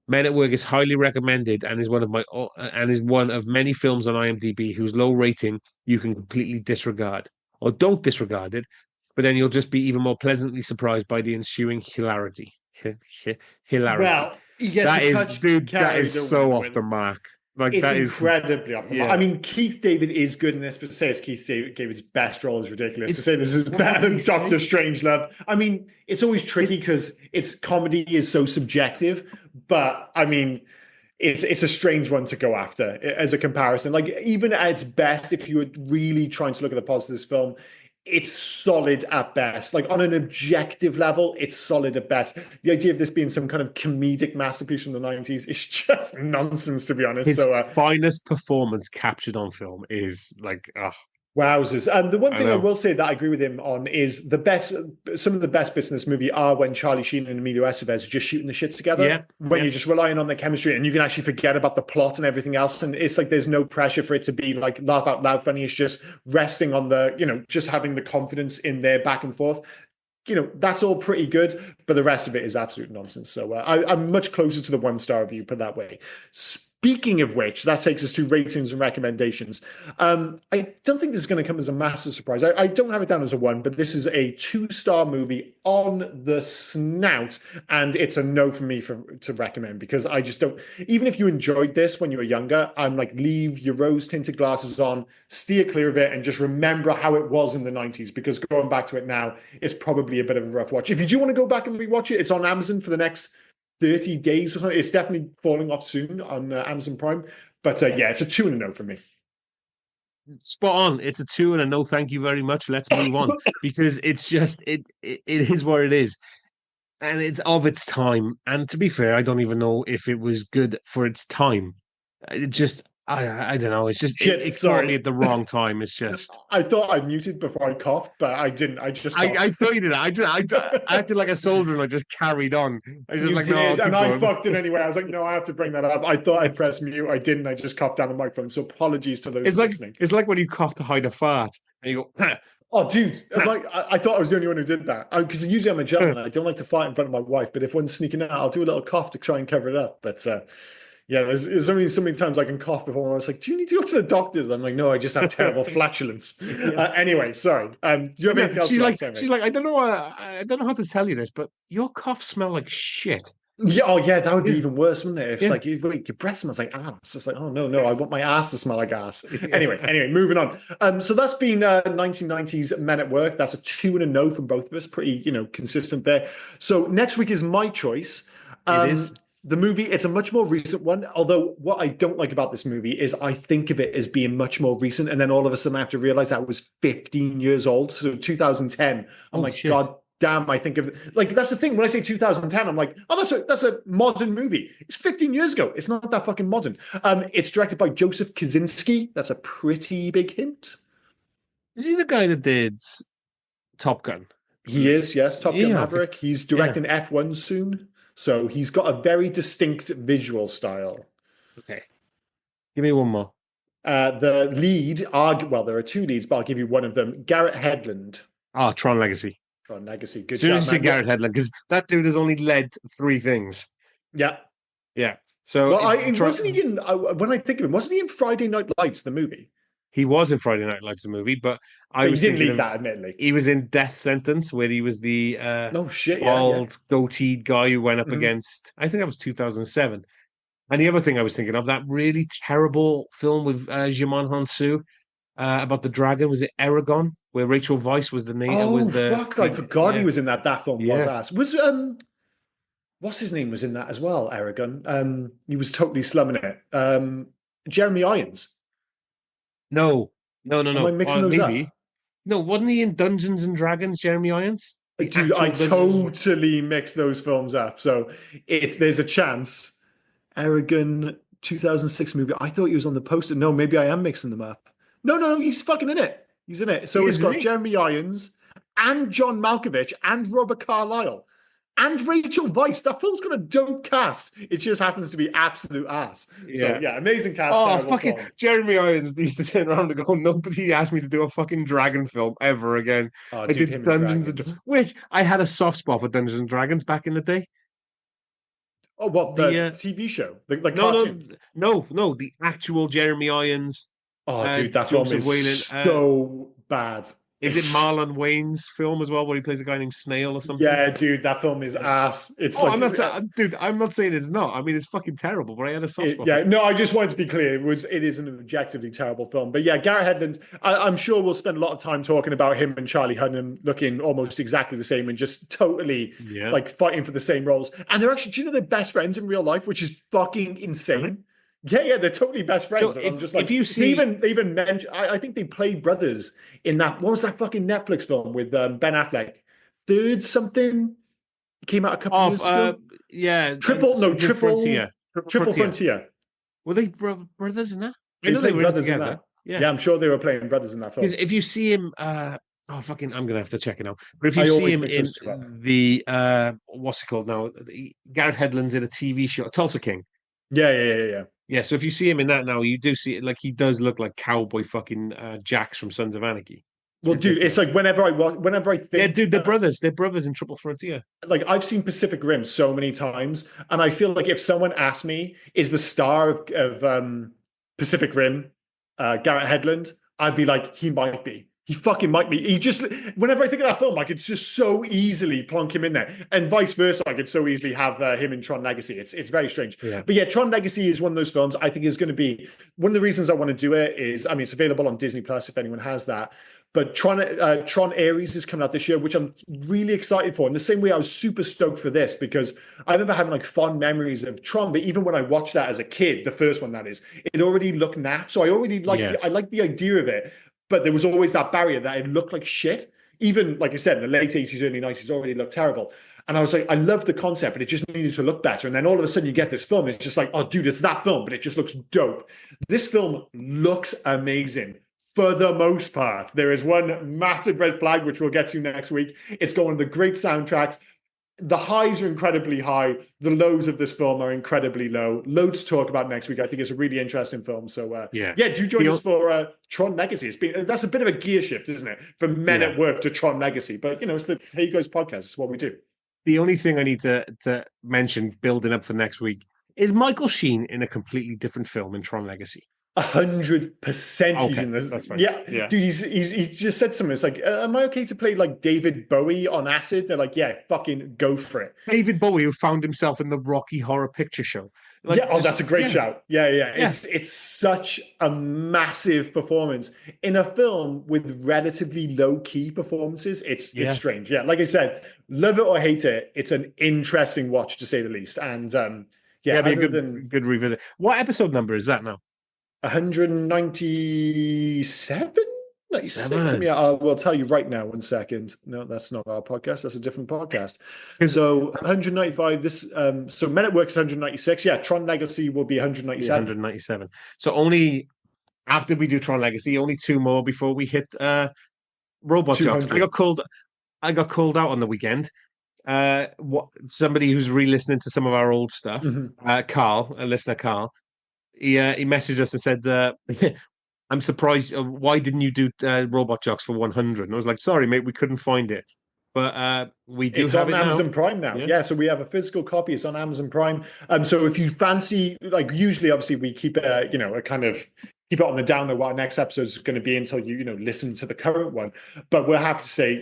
Men at Work is highly recommended and is one of many films on IMDb whose low rating you can completely disregard, or don't disregard it, but then you'll just be even more pleasantly surprised by the ensuing hilarity. Hilarity. Well, he gets that a is, touch. dude, that is so off the mark. Like it's that is incredibly off the mark. I mean, Keith David is good in this, but to say it's Keith David's best role is ridiculous. To say this is better than Doctor Strangelove. I mean, it's always tricky because it's comedy is so subjective, but I mean, it's a strange one to go after as a comparison. Like, even at its best, if you were really trying to look at the positives of this film, it's solid at best. Like, on an objective level, it's solid at best. The idea of this being some kind of comedic masterpiece from the 90s is just nonsense, to be honest. His finest performance captured on film is like, wowzers. The one thing I will say that I agree with him on is some of the best bits in this movie are when Charlie Sheen and Emilio Estevez are just shooting the shit together. When you're just relying on their chemistry and you can actually forget about the plot and everything else. And it's like there's no pressure for it to be like laugh out loud funny. It's just resting on just having the confidence in their back and forth. That's all pretty good, but the rest of it is absolute nonsense. So I'm much closer to the 1-star review, put it that way. Speaking of which, that takes us to ratings and recommendations. I don't think this is going to come as a massive surprise. I don't have it down as a 1, but this is a 2-star movie on the snout, and it's a no for me to recommend because I just don't. Even if you enjoyed this when you were younger, I'm like, leave your rose-tinted glasses on, steer clear of it, and just remember how it was in the 90s because going back to it now is probably a bit of a rough watch. If you do want to go back and rewatch it, it's on Amazon for the next 30 days or something. It's definitely falling off soon on Amazon Prime. But it's a 2 and a no for me. Spot on. It's a 2 and a no. Thank you very much. Let's move on because it's just it is what it is, and it's of its time. And to be fair, I don't even know if it was good for its time. It just I don't know. It's just it caught me at the wrong time. It's just I thought I muted before I coughed, but I didn't. I just I thought you did. I acted like a soldier and I just carried on. I was just like, no, and I fucked it anyway. I was like, no, I have to bring that up. I thought I pressed mute. I didn't. I just coughed down the microphone. So apologies to those listening. It's like when you cough to hide a fart and you go. Oh, dude! I thought I was the only one who did that because usually I'm a gentleman. I don't like to fight in front of my wife, but if one's sneaking out, I'll do a little cough to try and cover it up. But yeah, there's only so many times I can cough before I was like, do you need to go to the doctors? I'm like, no, I just have terrible flatulence. Anyway, sorry. Do you have anything else? She's like, I don't know how to tell you this, but your cough smell like shit. Yeah, oh yeah, that would be even worse, wouldn't it? If like your breath smells like ass. It's like, oh no, I want my ass to smell like ass. Anyway, moving on. So that's been 1990s Men at Work. That's a 2 and a no from both of us. Pretty, consistent there. So next week is my choice. It is. The movie, it's a much more recent one, although what I don't like about this movie is I think of it as being much more recent, and then all of a sudden I have to realize that was 15 years old, so 2010. I'm like, shit. God damn, I think of like that's the thing. When I say 2010, I'm like, oh, that's a modern movie. It's 15 years ago. It's not that fucking modern. It's directed by Joseph Kosinski. That's a pretty big hint. Is he the guy that did Top Gun? He is, yes, Top Gun Maverick. He's directing F1 soon. So he's got a very distinct visual style. Okay. Give me one more. The lead, there are 2 leads, but I'll give you one of them. Garrett Hedlund. Oh, Tron Legacy. Tron Legacy. Good job, man. Garrett Hedlund, because that dude has only led 3 things. Yeah. Yeah. So wasn't he in, when I think of him, wasn't he in Friday Night Lights, the movie? He was in Friday Night Lights, the movie, but he didn't lead that, admittedly. He was in Death Sentence, where he was the bald, goateed guy who went up against, I think that was 2007. And the other thing I was thinking of, that really terrible film with Djimon Hounsou about the dragon, was it Eragon? where Rachel Weisz was the name. Oh Was the fuck! I forgot he was in that. That film was yeah. ass. Was what's his name was in that as well? Aragon. He was totally slumming it. Jeremy Irons. No, no, no, Am I no. mixing those Maybe up? no. Wasn't he in Dungeons and Dragons? Jeremy Irons, the Dude, I actual Dungeons. totally mix those films up. So there's a chance. Aragon 2006 movie. I thought he was on the poster. No, maybe I am mixing them up. No, no, he's fucking in it. He's in it. He So it's is, isn't got he? Jeremy Irons and John Malkovich and Robert Carlyle and Rachel Weisz. That film's got a dope cast. It just happens to be absolute ass. So Yeah. yeah, amazing cast. Oh, Terrible fucking film. Jeremy Irons used to turn around and go, nobody asked me to do a fucking dragon film ever again. Oh, I dude, did him and Dungeons Dragons. which I had a soft spot for Dungeons and Dragons back in the day. Oh, what The the TV show, the no, no, cartoon? no, no, the actual Jeremy Irons, Oh, dude, that film Joseph Whalen. is so bad. Is it Marlon Wayne's film as well, where he plays a guy named Snail or something? Yeah, dude, that film is ass. It's Oh, like, I'm not saying, dude. I'm not saying it's not. I mean, it's fucking terrible. But I had a soft spot. yeah, no, I just wanted to be clear. It is an objectively terrible film. But yeah, Garrett Hedlund, I'm sure we'll spend a lot of time talking about him and Charlie Hunnam looking almost exactly the same and just totally Yeah. like fighting for the same roles. And they're actually, do you know they're best friends in real life, which is fucking insane. Really? Yeah, they're totally best friends. So And I'm just like, if you see, they even mentioned, I think they played brothers in that. What was that fucking Netflix film with Ben Affleck? Third something came out a couple years ago. yeah, Triple Frontier. Frontier. Were they brothers in that? They I know they played were brothers in together. that. Yeah. Yeah, I'm sure they were playing brothers in that film. Because if you see him, oh fucking, I'm gonna have to check it out. But if you I see always him mix in those two up. the what's it called now? Garrett Hedlund's in a TV show, Tulsa King. Yeah. Yeah, so if you see him in that now, you do see it like he does look like cowboy fucking Jax from Sons of Anarchy. Well, dude, it's like whenever I think, Yeah, dude, they're brothers in Triple Frontier. like I've seen Pacific Rim so many times, and I feel like if someone asked me, is the star of Pacific Rim Garrett Hedlund, I'd be like, he might be. He fucking might be. He just, whenever I think of that film, I could just so easily plonk him in there, and vice versa. I could so easily have him in Tron Legacy. It's very strange. Yeah. But yeah, Tron Legacy is one of those films I think is going to be one of the reasons I want to do it. Is I mean, it's available on Disney Plus if anyone has that. But Tron Ares is coming out this year, which I'm really excited for. In the same way, I was super stoked for this because I remember having like fond memories of Tron. But even when I watched that as a kid, the first one that is, it already looked naff. So I already I like the idea of it. But there was always that barrier that it looked like shit. Even, like I said, in the late 80s, early 90s, already looked terrible. And I was like, I love the concept, but it just needed to look better. And then all of a sudden you get this film. It's just like, oh, dude, it's that film, but it just looks dope. This film looks amazing for the most part. There is one massive red flag, which we'll get to next week. It's got one of the great soundtracks. The highs are incredibly high. The lows of this film are incredibly low. Loads to talk about next week. I think it's a really interesting film. So do join us for Tron Legacy. That's a bit of a gear shift, isn't it? From Men at Work to Tron Legacy. But it's the Hey You Guys podcast. It's what we do. The only thing I need to mention, building up for next week, is Michael Sheen in a completely different film in Tron Legacy. 100% he's in this. That's fine. Yeah, dude, he's just said something. It's like, am I okay to play like David Bowie on acid? They're like, yeah, fucking go for it. David Bowie, who found himself in the Rocky Horror Picture Show. That's a great shout. Yeah. It's such a massive performance in a film with relatively low key performances. It's strange. Yeah, like I said, love it or hate it, it's an interesting watch to say the least. And be a good revisit. What episode number is that now? 197? 96? Yeah, I will tell you right now. 1 second. No, that's not our podcast. That's a different podcast. So 195. This so Men at Work is 196. Yeah, Tron Legacy will be 197. 197. So only after we do Tron Legacy, only two more before we hit Robot Jocks. I got called out on the weekend. Somebody who's re-listening to some of our old stuff, Carl, a listener, Carl. He messaged us and said, I'm surprised. Why didn't you do Robot Jocks for 100? And I was like, sorry, mate, we couldn't find it. But we do have it on now. Amazon Prime now. Yeah, so we have a physical copy. It's on Amazon Prime. So if you fancy, like usually, obviously, we keep a kind of keep it on the down low what our next episode is going to be until you listen to the current one. But we're happy to say,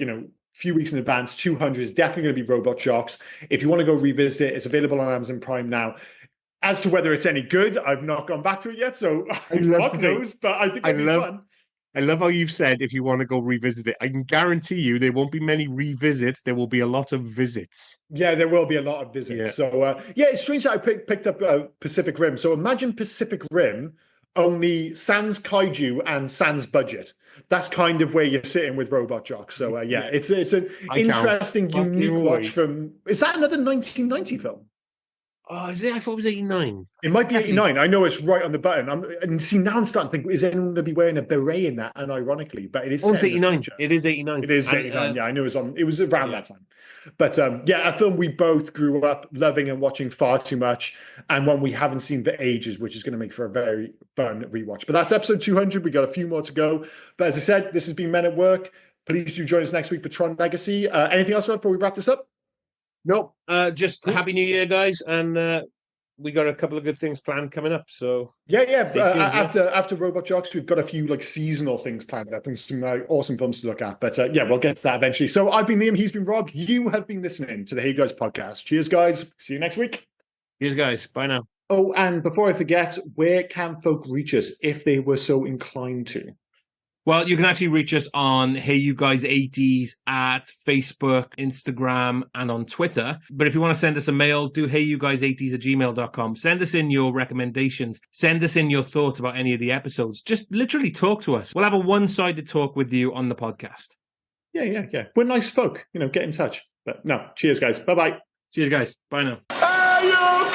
few weeks in advance, 200 is definitely going to be Robot Jocks. If you want to go revisit it, it's available on Amazon Prime now. As to whether it's any good, I've not gone back to it yet, so God knows, but I think it'll be fun. I love how you've said if you want to go revisit it. I can guarantee you there won't be many revisits. There will be a lot of visits. Yeah, there will be a lot of visits. Yeah. So, it's strange that I picked up Pacific Rim. So imagine Pacific Rim, only sans kaiju and sans budget. That's kind of where you're sitting with Robot Jock. So, it's an interesting, unique watch from... Is that another 1990 film? Oh, is it? I thought it was 89. It might be 89. I know it's right on the button. And see, now I'm starting to think, is anyone going to be wearing a beret in that? And ironically, but it is. Oh, it's 89. It is 89. It is 89. Yeah, I knew it was around that time. But a film we both grew up loving and watching far too much, and one we haven't seen for ages, which is going to make for a very fun rewatch. But that's episode 200. We got a few more to go. But as I said, this has been Men at Work. Please do join us next week for Tron Legacy. Anything else before we wrap this up? Nope. Just Happy New Year, guys, and we got a couple of good things planned coming up. So after Robot Jocks, we've got a few like seasonal things planned up and some awesome films to look at. But we'll get to that eventually. So I've been Liam, he's been Rob. You have been listening to the Hey Guys podcast. Cheers, guys. See you next week. Cheers, guys. Bye now. Oh, and before I forget, where can folk reach us if they were so inclined to? Well, you can actually reach us on Hey You Guys 80s at Facebook, Instagram, and on Twitter. But if you want to send us a mail, do heyyouguys80s@gmail.com. Send us in your recommendations. Send us in your thoughts about any of the episodes. Just literally talk to us. We'll have a one-sided talk with you on the podcast. Yeah. We're nice folk. Get in touch. But no, cheers, guys. Bye-bye. Cheers, guys. Bye now.